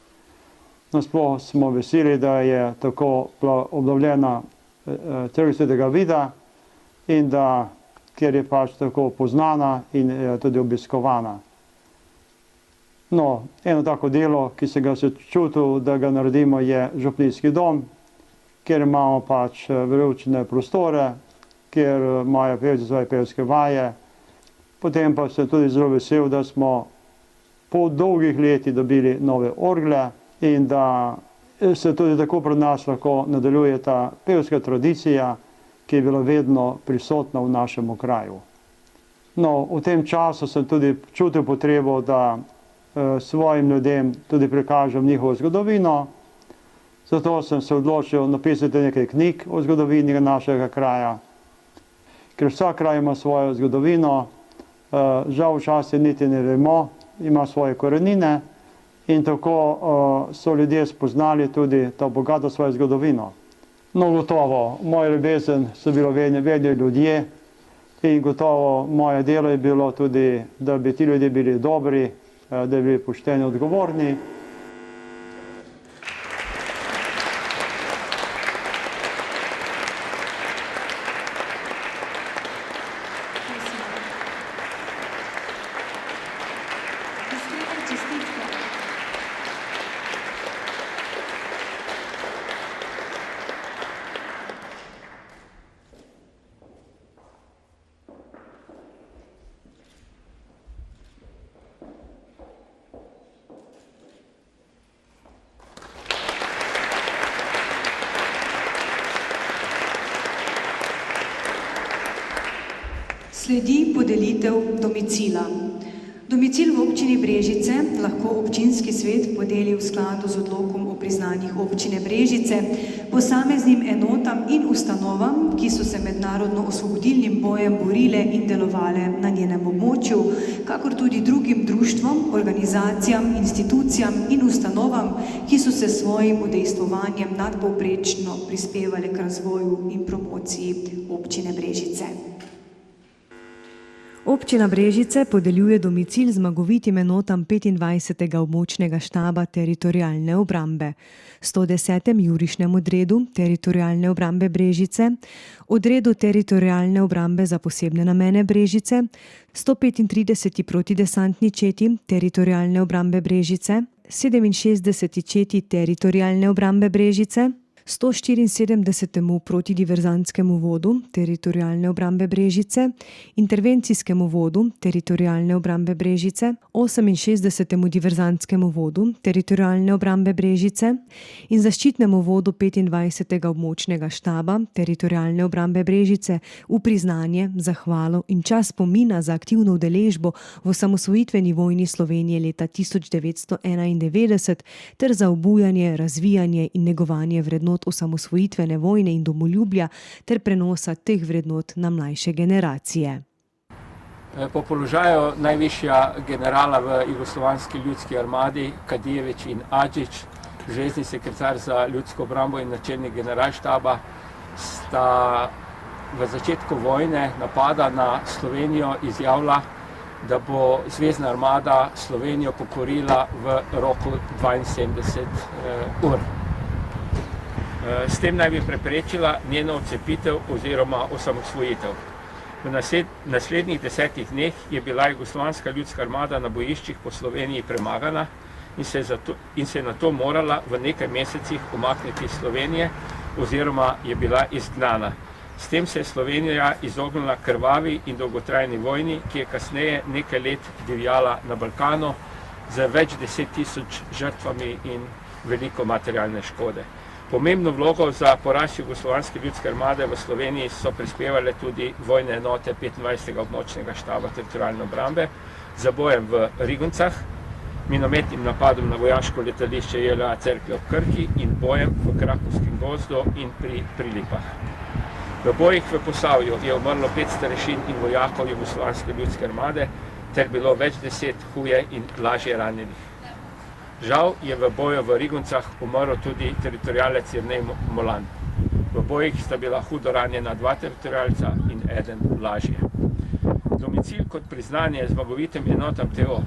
Nasploh smo veseli, da je tako bila obnovljena Trg Svetega Vida in da, ker je pač tako poznana in tudi obiskovana. No, eno tako delo, ki se ga čutil, da ga naredimo, je župnijski dom, kjer imamo pač veroučene prostore, kjer imajo pevci svoje pevske vaje. Potem pa sem tudi zelo vesel, da smo po dolgih letih dobili nove orgle in da se tudi tako pri nas lahko nadaljuje ta pevska tradicija, ki je bila vedno prisotna v našem kraju. No, v tem času sem tudi čutil potrebo, da svojim ljudem tudi prikažem njihovo zgodovino. Zato sem se odločil napisati nekaj knjig o zgodovini našega kraja. Ker vsak kraj ima svojo zgodovino, žal včasih niti ne vemo, ima svoje korenine in tako so ljudje spoznali tudi to bogato svojo zgodovino. No, gotovo, moja ljubezen so bilo vedno ljudje in gotovo moje delo je bilo tudi, da bi ti ljudje bili dobri, da bi bili pošteni, odgovorni. Sledi podelitev domicila. Domicil v občini Brežice lahko občinski svet podeli v skladu z odlokom o priznanjih občine Brežice posameznim enotam in ustanovam, ki so se med narodno-osvobodilnim bojem borile in delovale na njenem območju, kakor tudi drugim društvom, organizacijam, institucijam in ustanovam, ki so se svojim udejstvovanjem nadpovprečno prispevale k razvoju in promociji občine Brežice. Občina Brežice podeljuje domicil zmagovitim enotam 25. območnega štaba teritorialne obrambe, 110. jurišnjem odredu teritorialne obrambe Brežice, odredu teritorialne obrambe za posebne namene Brežice, 135. protidesantni četi teritorialne obrambe Brežice, 67. četi teritorialne obrambe Brežice, 174. protidiverzantskemu vodu teritorialne obrambe Brežice, intervencijskemu vodu teritorialne obrambe Brežice, 68. diverzantskemu vodu teritorialne obrambe Brežice in zaščitnemu vodu 25. območnega štaba teritorialne obrambe Brežice v priznanje, zahvalo in čas spomina za aktivno udeležbo v osamosvojitveni vojni Slovenije leta 1991 ter za obujanje, razvijanje in negovanje vrednot osamosvojitvene vojne in domoljubja ter prenosa teh vrednot na mlajše generacije. Po položaju najvišja generala v Jugoslovanski ljudski armadi Kadijević in Adžić, železni sekretar za ljudsko obrambo in načelnik generalštaba, sta v začetku vojne napada na Slovenijo izjavila, da bo zvezdna armada Slovenijo pokorila v roku 72 ur. S tem naj bi preprečila njeno odcepitev oziroma osamosvojitev. V naslednjih 10 dneh je bila Jugoslovanska ljudska armada na bojiščih po Sloveniji premagana in se na to morala v nekaj mesecih umakniti iz Slovenije oziroma je bila izgnana. S tem se je Slovenija izognila krvavi in dolgotrajni vojni, ki je kasneje nekaj let divjala na Balkanu z več 10.000 žrtvami in veliko materialne škode. Pomembno vlogo za poraz Jugoslovanske ljudske armade v Sloveniji so prispevale tudi vojne enote 25. območnega štaba teritorialne obrambe za bojem v Riguncah, minometnim napadom na vojaško letališče JLA Cerklje ob Krki in bojem v Krakovskem gozdu in pri Prilipah. V bojih v Posavju je umrlo 5 starešin in vojakov Jugoslovanske ljudske armade ter bilo več 10 huje in lažje ranjenih. Žal je v boju v Riguncah umrl tudi teritorialec Jernej Molan. V bojih sta bila hudo ranjena 2 teritorialca in 1 lažje. Domicil kot priznanje zmagovitim enotam TO,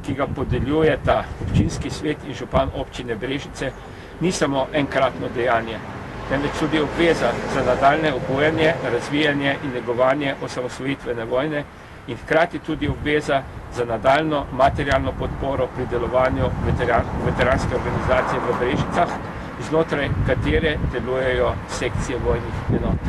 ki ga podeljujeta občinski svet in župan občine Brežice, ni samo enkratno dejanje. temveč tudi obveza za nadaljne obujanje, razvijanje in negovanje osamosvojitvene vojne in hkrati tudi obveza za nadaljno materialno podporo pri delovanju veteranske organizacije v Brežicah, znotraj katere delujejo sekcije vojnih enot.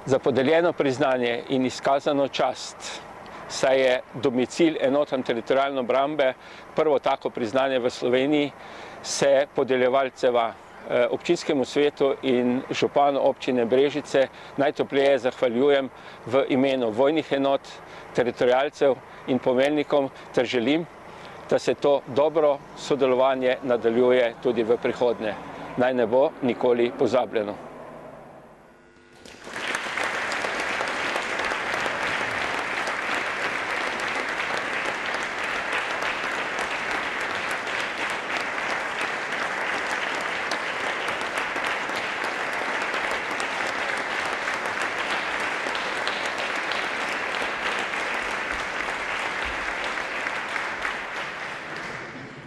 Za podeljeno priznanje in izkazano čast, saj je domicil enotam teritorialne obrambe prvo tako priznanje v Sloveniji, se podeljevalceva občinskemu svetu in županu občine Brežice najtopleje zahvaljujem v imenu vojnih enot, teritorialcev in poveljnikom ter želim, da se to dobro sodelovanje nadaljuje tudi v prihodnje. Naj ne bo nikoli pozabljeno.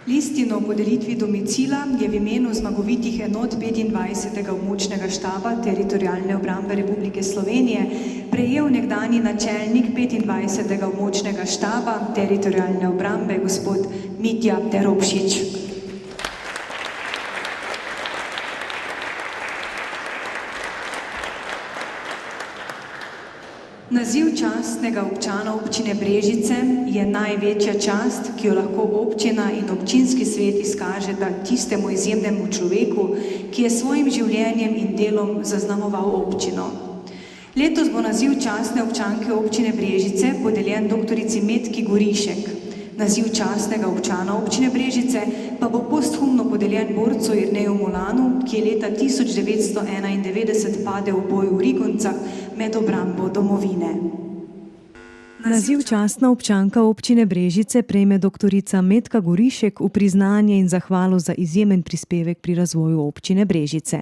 Listino o podelitvi domicila je v imenu zmagovitih enot 25. območnega štaba Teritorialne obrambe Republike Slovenije prejel nekdanji načelnik 25. območnega štaba Teritorialne obrambe gospod Mitja Teropšič. Naziv častnega občana občine Brežice je največja čast, ki jo lahko občina in občinski svet izkažeta tistemu izjemnemu človeku, ki je svojim življenjem in delom zaznamoval občino. Letos bo naziv častne občanke občine Brežice podeljen doktorici Metki Gorišek. Naziv častnega občana občine Brežice pa bo posthumno podeljen borcu Jerneju Molanu, ki je leta 1991 padel v boju v Rigoncah med obrambo domovine. Naziv častna občanka občine Brežice prejme doktorica Metka Gorišek v priznanje in zahvalo za izjemen prispevek pri razvoju občine Brežice.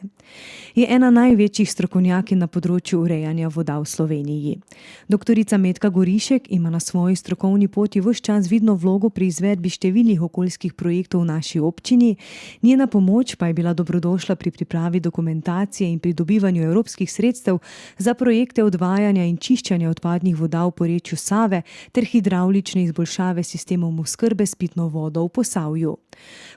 Je ena največjih strokovnjakinj na področju urejanja voda v Sloveniji. Doktorica Metka Gorišek ima na svoji strokovni poti ves čas vidno vlogo pri izvedbi številnih okoljskih projektov v naši občini, njena pomoč pa je bila dobrodošla pri pripravi dokumentacije in pridobivanju evropskih sredstev za projekte odvajanja in čiščanja odpadnih voda v porečju Save ter hidravlične izboljšave sistemov oskrbe s pitno vodo v Posavju.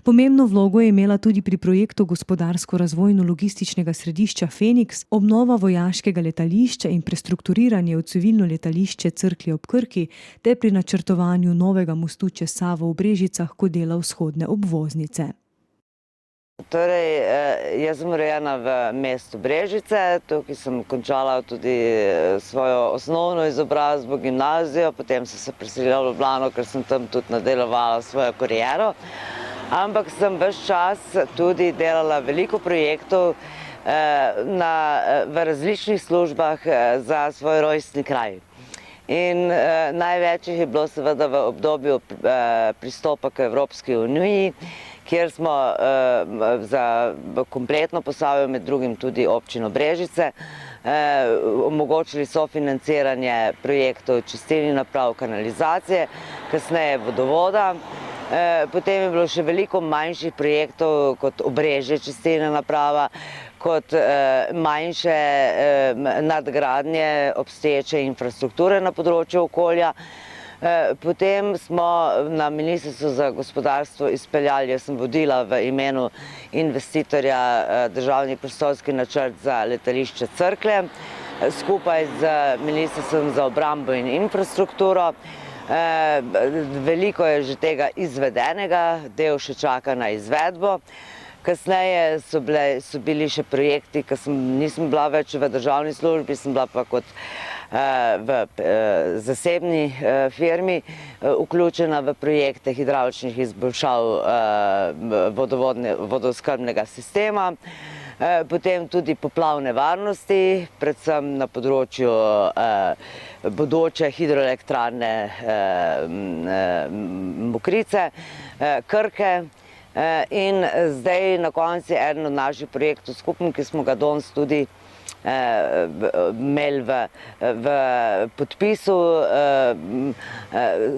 Pomembno vlogo je imela tudi pri projektu gospodarsko-razvojno-logističnega središča Feniks, obnova vojaškega letališča in prestrukturiranje v civilno letališče Cerklje ob Krki ter pri načrtovanju novega mostu čez Savo v Brežicah kot dela vzhodne obvoznice. Torej, jaz sem rojena v mestu Brežice, tukaj sem končala tudi svojo osnovno izobrazbo, gimnazijo, potem sem se preselila v Ljubljano, ker sem tam tudi nadaljevala svojo kariero. Ampak sem ves čas tudi delala veliko projektov v različnih službah za svoj rojstni kraj. In največ jih je bilo seveda v obdobju pristopa k Evropski uniji, kjer smo za kompletno Posavje, med drugim tudi občino Brežice, omogočili sofinanciranje projektov čistilnih naprav, kanalizacije, kasneje vodovoda. Potem je bilo še veliko manjših projektov kot Obrežje čistilna naprava, kot manjše nadgradnje obstoječe infrastrukture na področju okolja. Potem smo na Ministrstvu za gospodarstvo izpeljali, jaz sem vodila v imenu investitorja državni prostorski načrt za letališče Cerklje, skupaj z Ministrstvom za obrambo in infrastrukturo. Veliko je že tega izvedenega, del še čaka na izvedbo. Kasneje so bili še projekti, ker nisem bila več v državni službi, sem bila pa kot v zasebni firmi vključena v projekte hidravličnih izboljšav vodooskrbnega sistema, potem tudi poplavne varnosti, predvsem na področju bodoče hidroelektrarne Mokrice, Krke. In zdaj na koncu je eden od naših projektov skupen, ki smo ga danes tudi imeli v podpisu,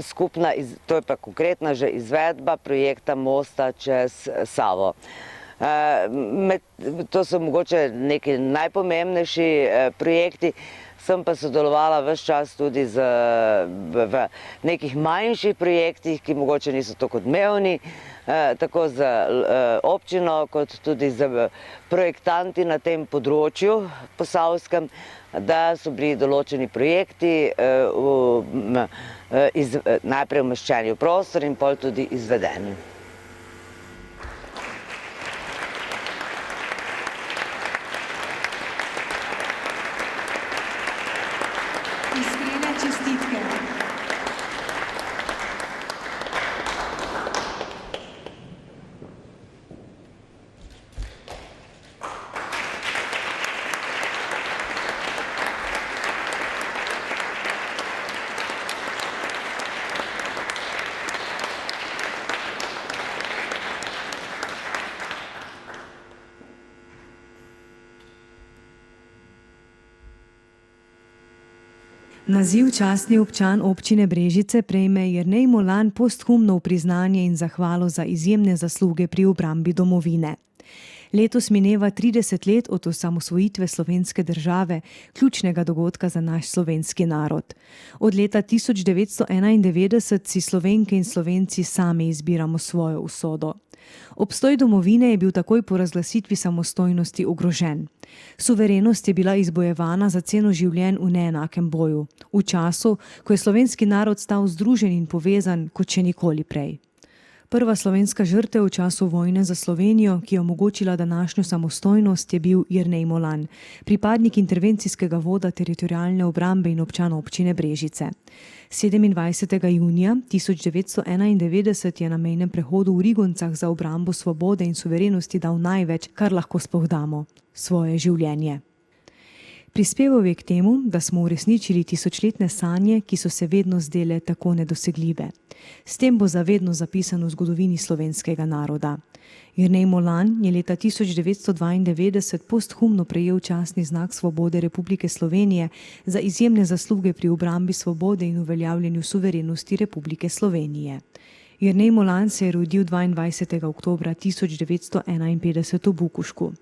skupna, to je pa konkretna že izvedba projekta mosta čez Savo. To so mogoče neki najpomembnejši projekti. Sem pa sodelovala ves čas tudi v nekih manjših projektih, ki mogoče niso tako odmevni, tako z občino kot tudi z projektanti na tem področju posavskem, da so bili določeni projekti najprej umeščeni v prostor in pol tudi izvedeni. Iskrene čestitke. Naziv častni občan občine Brežice prejme Jernej Molan posthumno v priznanje in zahvalo za izjemne zasluge pri obrambi domovine. Letos mineva 30 let od osamosvojitve slovenske države, ključnega dogodka za naš slovenski narod. Od leta 1991 si Slovenke in Slovenci sami izbiramo svojo usodo. Obstoj domovine je bil takoj po razglasitvi samostojnosti ogrožen. Suverenost je bila izbojevana za ceno življenj v neenakem boju, v času, ko je slovenski narod stal združen in povezan kot še nikoli prej. Prva slovenska žrtev v času vojne za Slovenijo, ki je omogočila današnjo samostojnost, je bil Jernej Molan, pripadnik intervencijskega voda teritorialne obrambe in občan občine Brežice. 27. junija 1991 je na mejnem prehodu v Rigoncah za obrambo svobode in suverenosti dal največ, kar lahko sploh damo, svoje življenje. Prispeval je k temu, da smo uresničili tisočletne sanje, ki so se vedno zdele tako nedosegljive. S tem bo zavedno zapisan v zgodovini slovenskega naroda. Jernej Molan je leta 1992 posthumno prejel častni znak svobode Republike Slovenije za izjemne zasluge pri obrambi svobode in uveljavljanju suverenosti Republike Slovenije. Jernej Molan se je rodil 22. oktobra 1951 v Bukušku.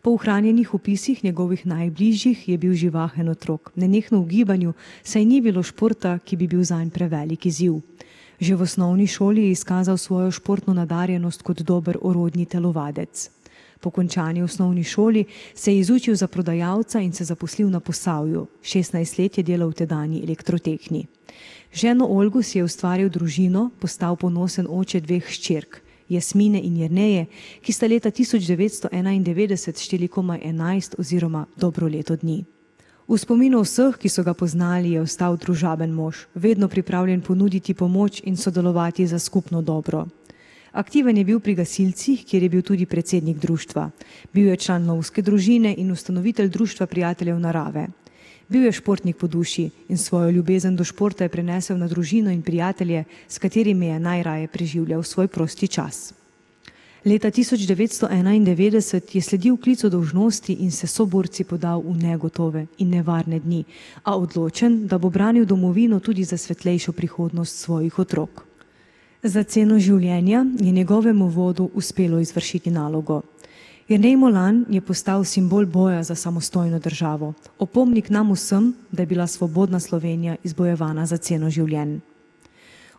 Po ohranjenih opisih njegovih najbližjih je bil živahen otrok, nenehno v gibanju, saj ni bilo športa, ki bi bil zanj prevelik izziv. Že v osnovni šoli je izkazal svojo športno nadarjenost kot dober orodni telovadec. Po končani osnovni šoli se je izučil za prodajalca in se zaposlil na Posavju. 16 let je delal v tedanji elektrotehni. Ženo Olgo si je ustvaril družino, postal ponosen oče dveh hčerk, Jasmine in Jerneje, ki sta leta 1991 šteli komaj 11 oziroma dobro leto dni. V spominu vseh, ki so ga poznali, je ostal družaben mož, vedno pripravljen ponuditi pomoč in sodelovati za skupno dobro. Aktiven je bil pri gasilcih, kjer je bil tudi predsednik društva. Bil je član lovske družine in ustanovitelj društva prijateljev narave. Bil je športnik po duši in svojo ljubezen do športa je prenesel na družino in prijatelje, s katerimi je najraje preživljal svoj prosti čas. Leta 1991 je sledil klicu dolžnosti in se soborci podal v negotove in nevarne dni, a odločen, da bo branil domovino tudi za svetlejšo prihodnost svojih otrok. Za ceno življenja je njegovemu vodu uspelo izvršiti nalogo. Jernej Molan je postal simbol boja za samostojno državo, opomnik nam vsem, da je bila svobodna Slovenija izbojevana za ceno življenj.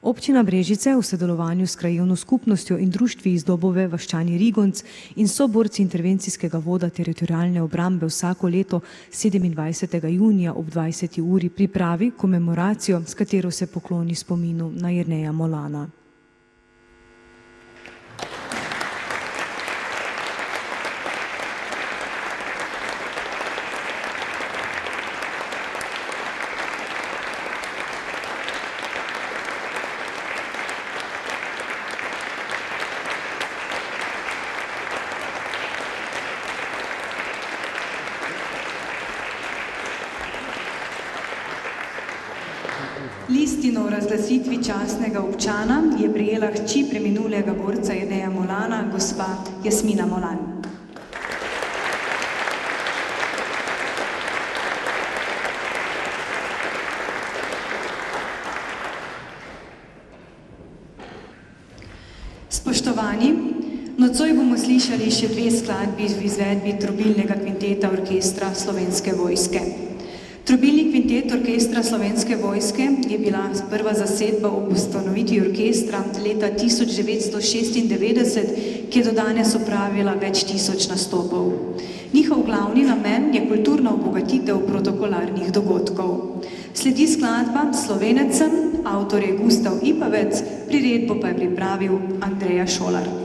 Občina Brežice v sodelovanju s krajevno skupnostjo in društvi iz Dobove, Vaščani Rigonc in soborci intervencijskega voda teritorialne obrambe vsako leto 27. junija ob 20. uri pripravi komemoracijo, s katero se pokloni spominu na Jerneja Molana. Listino o razglasitvi častnega občana je prejela hči preminulega borca Jerneja Molana, gospa Jasmina Molan. Spoštovani, Nocoj bomo slišali še 2 skladbi v izvedbi trobilnega kvinteta orkestra Slovenske vojske. Trobilni kvintet orkestra Slovenske vojske je bila prva zasedba ob ustanovitvi orkestra leta 1996, ki je do danes opravila več tisoč nastopov. Njihov glavni namen je kulturna obogatitev protokolarnih dogodkov. Sledi skladba Slovenecem, avtor je Gustav Ipavec, priredbo pa je pripravil Andreja Šolar.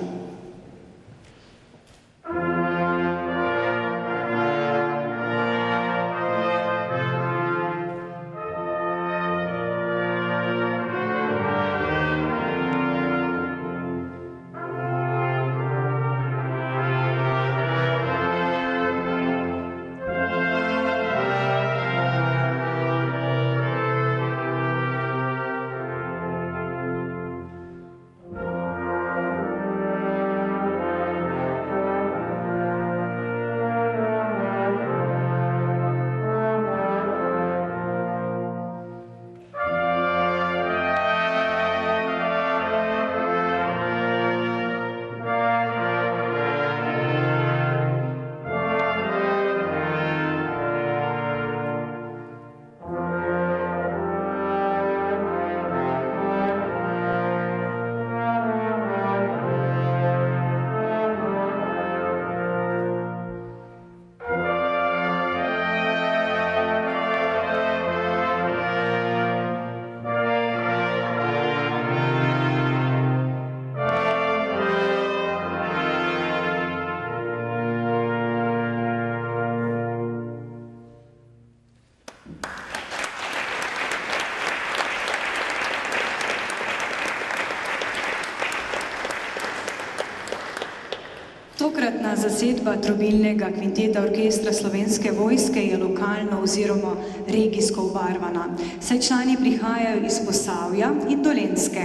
Tokratna zasedba trobilnega kvinteta orkestra Slovenske vojske je lokalno oziroma regijsko obarvana, saj člani prihajajo iz Posavja in Dolenjske.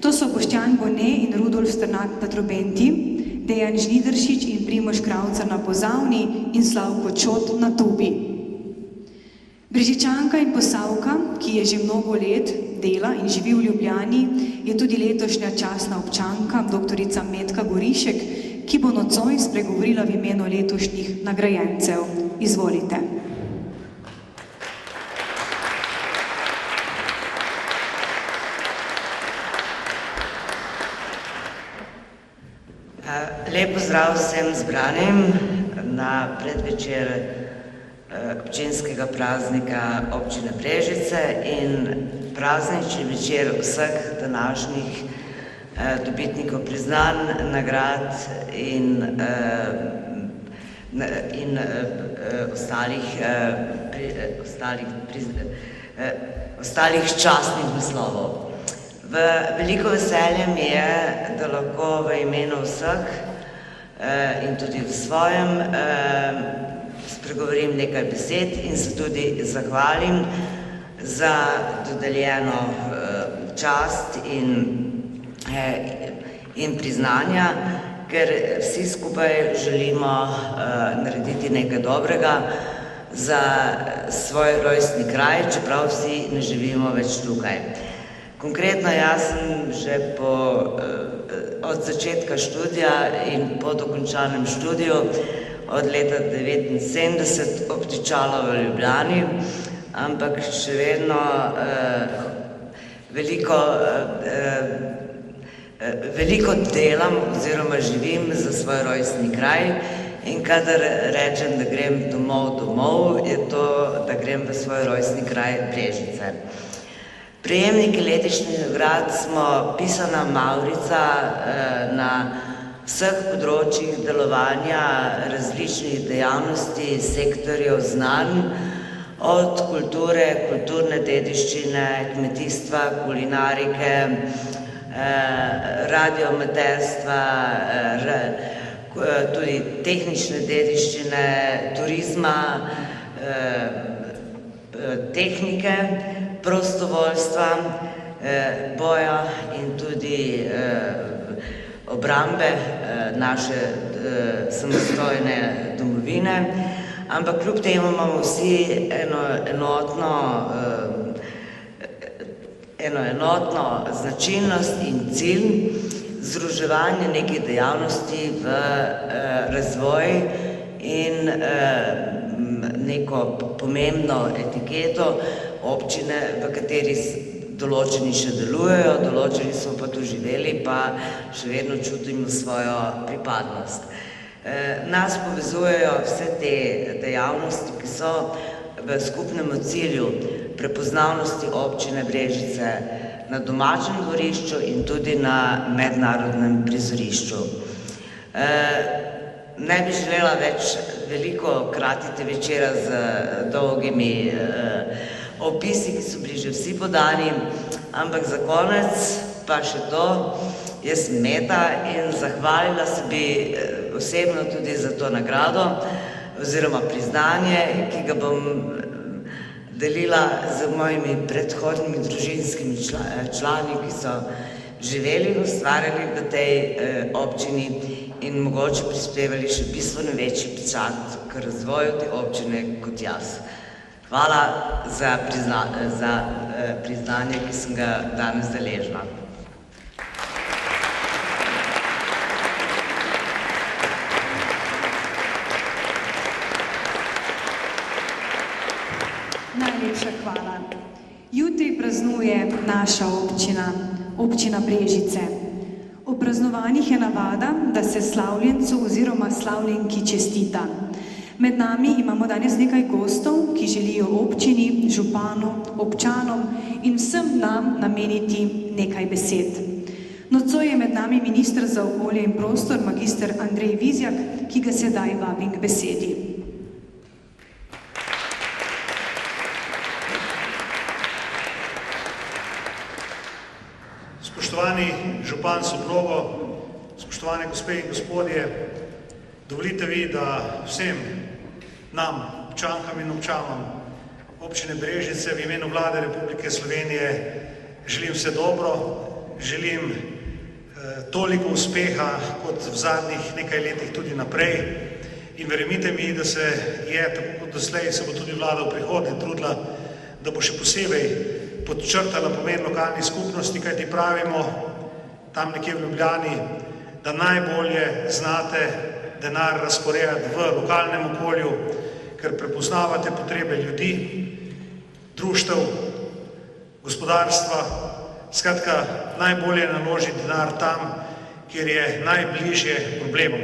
To so Boštjan Bone in Rudolf Strnad na trobenti, Dejan Žnidaršič in Primož Kravcar na pozavni in Slavko Čot na tubi. Brežičanka in Posavka, ki je že mnogo let dela in živi v Ljubljani, je tudi letošnja častna občanka, doktorica Metka Gorišek, ki bo nocoj spregovorila v imenu letošnjih nagrajencev. Izvolite. Lep pozdrav vsem zbranim na predvečer občinskega praznika občine Brežice in praznični večer vseh današnjih dobitnikov priznanj, nagrad in ostalih častnih naslovov. Veliko veselje mi je, da lahko v imenu vseh in tudi v svojem spregovorim nekaj besed in se tudi zahvalim za dodeljeno čast in priznanja, ker vsi skupaj želimo narediti nekaj dobrega za svoj rojstni kraj, čeprav vsi ne živimo več tukaj. Konkretno jaz sem že od začetka študija in po dokončanem študiju od leta 1979 obtičala v Ljubljani, ampak še vedno veliko delam oziroma živim za svoj rojstni kraj in kadar rečem, da grem domov, je to, da grem v svoj rojstni kraj Brežice. Prejemniki letošnjih nagrad smo pisana mavrica na vseh področjih delovanja različnih dejavnosti, sektorjev znanj, od kulture, kulturne dediščine, kmetijstva, kulinarike, radioamaterstva, tudi tehnične dediščine, turizma, tehnike, prostovoljstva, boja in tudi obrambe naše samostojne domovine. Ampak kljub temu imamo vsi eno enotno značilnost in cilj, združevanje nekih dejavnosti v razvoj in neko pomembno etiketo občine, v kateri določeni še delujejo, določeni smo pa doživeli, pa še vedno čutimo svojo pripadnost. Nas povezujejo vse te dejavnosti, ki so v skupnem cilju prepoznavnosti občine Brežice na domačem dvorišču in tudi na mednarodnem prizorišču. Ne bi želela več veliko kratiti večera z dolgimi opisi, ki so bili že vsi podani, ampak za konec pa še to, jaz sem Meta in zahvalila se bi osebno tudi za to nagrado oziroma priznanje, ki ga bom delila z mojimi predhodnimi družinskimi člani, ki so živeli in ustvarjali v tej občini in mogoče prispevali še bistveno večji pečat k razvoju te občine kot jaz. Hvala za priznanje, ki sem ga danes deležna. Najlepša hvala. Jutri praznuje naša občina, občina Brežice. Ob praznovanjih je navada, da se slavljencu oziroma slavljenki čestita. Med nami imamo danes nekaj gostov, ki želijo občini, županu, občanom in vsem nam nameniti nekaj besed. Nocoj je med nami minister za okolje in prostor, magister Andrej Vizjak, ki ga sedaj vabim k besedi. Spoštovani župan Sobrogo, spoštovane gospe in gospodje, dovolite vi, da vsem nam, občankam in občanom občine Brežice v imenu Vlade Republike Slovenije želim vse dobro, želim toliko uspeha kot v zadnjih nekaj letih tudi naprej in verjemite mi, da se je, tako kot doslej, se bo tudi Vlada v prihodnje trudila, da bo še posebej podčrtala pomen lokalnih skupnosti, kajti pravimo tam nekje v Ljubljani, da najbolje znate denar razporejati v lokalnem okolju, ker prepoznavate potrebe ljudi, društev, gospodarstva, skratka, najbolje naložiti denar tam, kjer je najbližje problemom.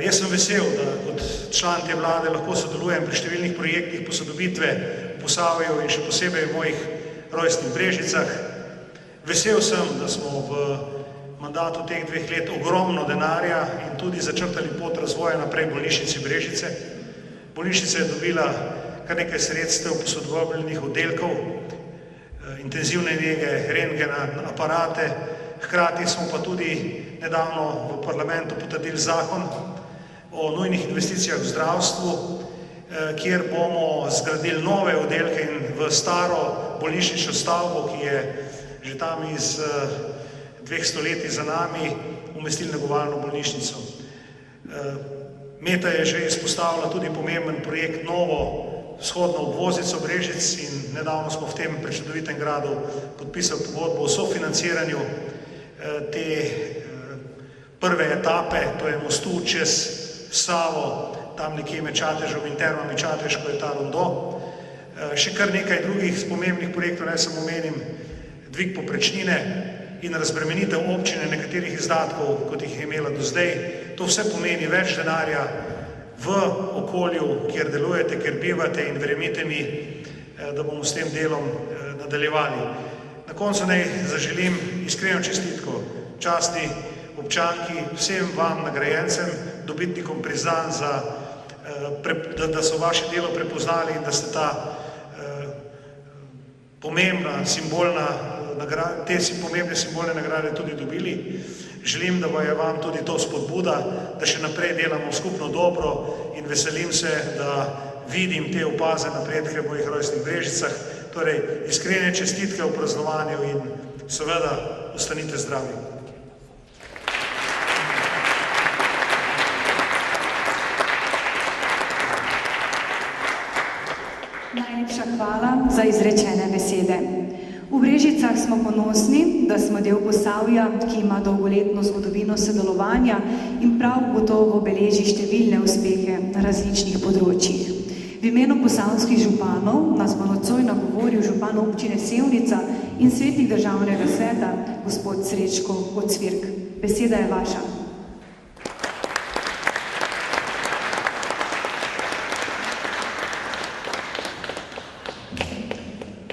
Jaz sem vesel, da kot član te vlade lahko sodelujem pri številnih projektih posodobitve v Posavju in še posebej v mojih rojstnih Brežicah. Vesel sem, da smo v mandatu teh 2 let ogromno denarja in tudi začrtali pot razvoja naprej bolnišnici Brežice. Bolnišnica je dobila kar nekaj sredstev posodobljenih oddelkov, intenzivne nege, rentgena, aparate. Hkrati smo pa tudi nedavno v parlamentu potrdili zakon o nujnih investicijah v zdravstvu, kjer bomo zgradili nove oddelke in v staro bolnišnično stavbo, ki je že tam iz 2 stoletij za nami, umestili negovalno bolnišnico. Meta je že izpostavila tudi pomemben projekt novo vzhodno obvoznico Brežic in nedavno smo v tem prečudovitem gradu podpisali pogodbo o sofinanciranju te prve etape, to je mostu čez Savo, tam nekje med Čatežom in Termami Čatež, ko je ta rondo. Še kar nekaj drugih pomembnih projektov, naj samo omenim, dvig povprečnine in razbremenitev občine nekaterih izdatkov, kot jih je imela do zdaj. To vse pomeni več denarja v okolju, kjer delujete, kjer bivate in verjemite mi, da bomo s tem delom nadaljevali. Na koncu naj zaželim iskreno čestitko častni občanki, vsem vam nagrajencem, dobitnikom priznanj, da so vaše delo prepoznali in da ste ta pomembna simbolna te pomembne simbolne nagrade tudi dobili. Želim, da bo je vam tudi to spodbuda, da še naprej delamo skupno dobro in veselim se, da vidim te opaze napredke v mojih rojstnih Brežicah. Torej, iskrene čestitke v praznovanju in seveda ostanite zdravi. Najlepša hvala za izrečene besede. V Brežicah smo ponosni, da smo del Posavja, ki ima dolgoletno zgodovino sodelovanja in prav gotovo beleži številne uspehe na različnih področjih. V imenu posavskih županov nas bo nocoj nagovoril župan občine Sevnica in svetnik državnega sveta, gospod Srečko Ocvirk. Beseda je vaša.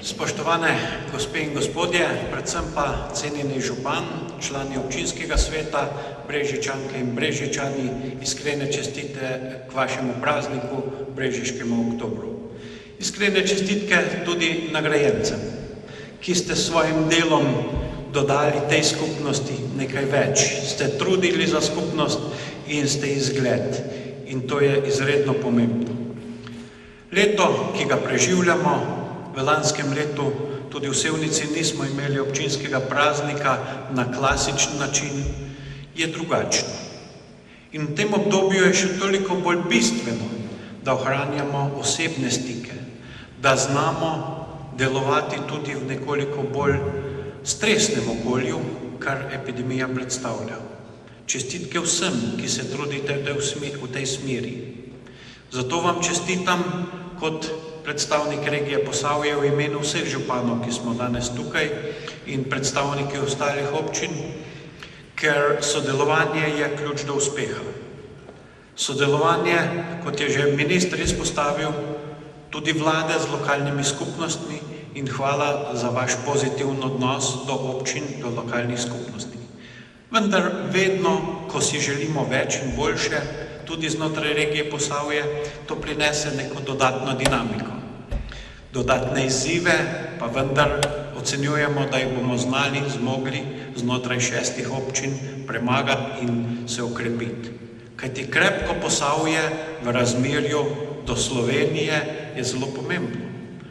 Spoštovane gospe in gospodje, predvsem pa cenjeni župan, člani občinskega sveta, Brežičanke in Brežičani, iskrene čestitke k vašemu prazniku, Brežiškemu oktobru. Iskrene čestitke tudi nagrajencem, ki ste s svojim delom dodali tej skupnosti nekaj več. Ste trudili za skupnost in ste izgled. In to je izredno pomembno. Leto, ki ga preživljamo, v lanskem letu tudi v Sevnici nismo imeli občinskega praznika na klasičen način, je drugačno. In v tem obdobju je še toliko bolj bistveno, da ohranjamo osebne stike, da znamo delovati tudi v nekoliko bolj stresnem okolju, kar epidemija predstavlja. Čestitke vsem, ki se trudite v tej smeri. Zato vam čestitam kot predstavnik regije Posavje v imenu vseh županov, ki smo danes tukaj, in predstavniki ostalih občin, ker sodelovanje je ključ do uspeha. Sodelovanje, kot je že minister izpostavil, tudi vlade z lokalnimi skupnostmi, in hvala za vaš pozitiven odnos do občin, do lokalnih skupnosti. Vendar vedno, ko si želimo več in boljše, tudi znotraj regije Posavje, to prinese neko dodatno dinamiko. Dodatne izzive pa vendar ocenjujemo, da jih bomo znali, zmogli znotraj 6 občin premagati in se okrepiti. Kajti krepko Posavje v razmerju do Slovenije je zelo pomembno.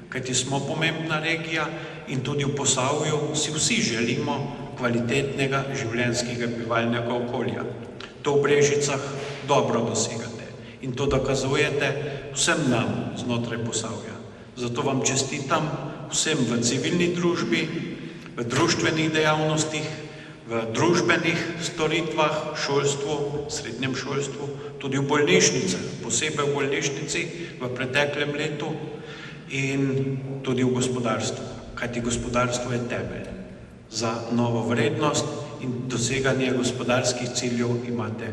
Kajti smo pomembna regija in tudi v Posavju si vsi želimo kvalitetnega življenjskega bivalnega okolja. To v Brežicah dobro dosegate in to dokazujete vsem nam znotraj Posavja. Zato vam čestitam vsem v civilni družbi, v društvenih dejavnostih, v družbenih storitvah, šolstvu, srednjem šolstvu, tudi v bolnišnicah, posebej v bolnišnici v preteklem letu in tudi v gospodarstvu. Kajti gospodarstvo je temelj. Za novo vrednost in doseganje gospodarskih ciljev imate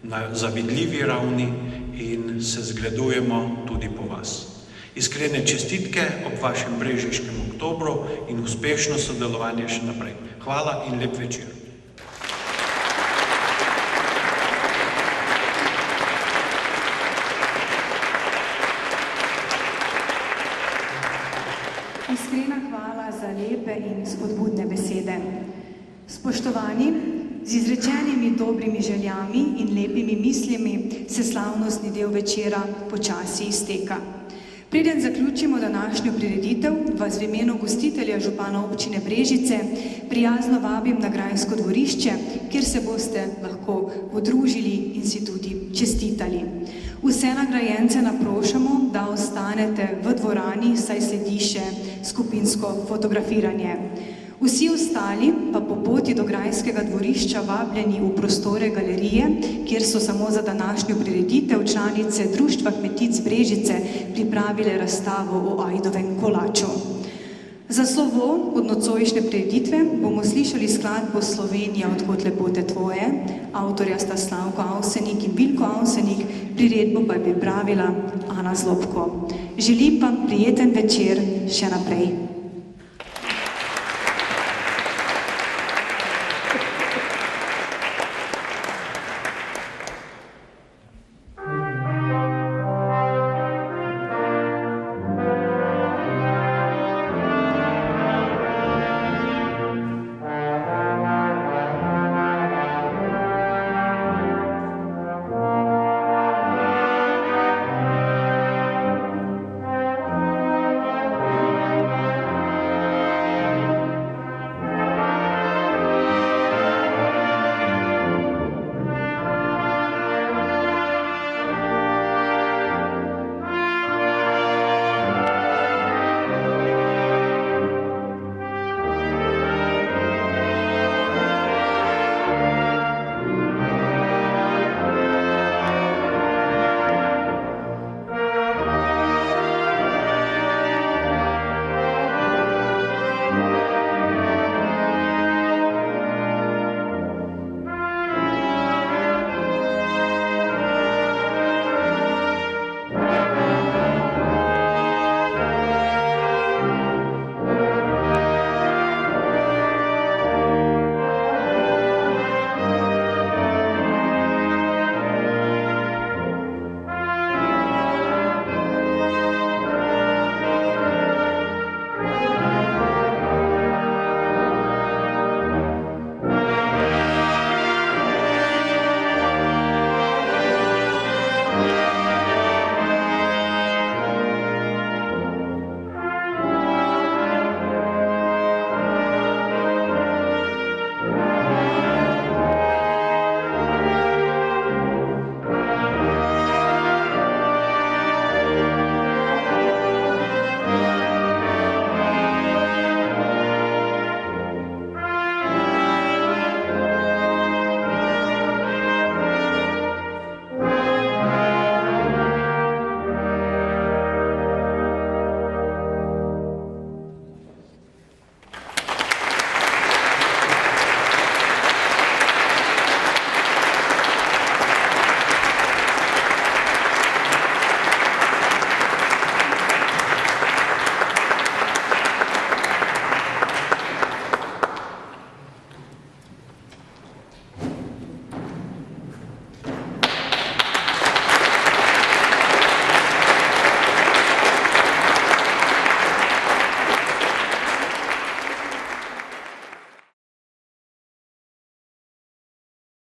na zavidljivi ravni in se zgledujemo tudi po vas. Iskrene čestitke ob vašem Brežiškem oktobru in uspešno sodelovanje še naprej. Hvala in lep večer. Iskrena hvala za lepe in spodbudne besede. Spoštovani, z izrečenimi dobrimi željami in lepimi mislimi se slavnostni del večera počasi izteka. Preden zaključimo današnjo prireditev, vas v imenu gostitelja župana občine Brežice prijazno vabim na grajsko dvorišče, kjer se boste lahko podružili in si tudi čestitali. Vse nagrajence naprošamo, da ostanete v dvorani, saj sledi še skupinsko fotografiranje. Vsi ostali pa po poti do grajskega dvorišča vabljeni v prostore galerije, kjer so samo za današnjo prireditev članice Društva kmetic Brežice pripravile razstavo o ajdovem kolaču. Za slovo od nocojšnje prireditve bomo slišali skladbo Slovenija, odkot lepote tvoje, avtorja sta Slavko Avsenik in Vilko Avsenik, priredbo pa je pripravila Ana Zlobko. Želim vam prijeten večer še naprej.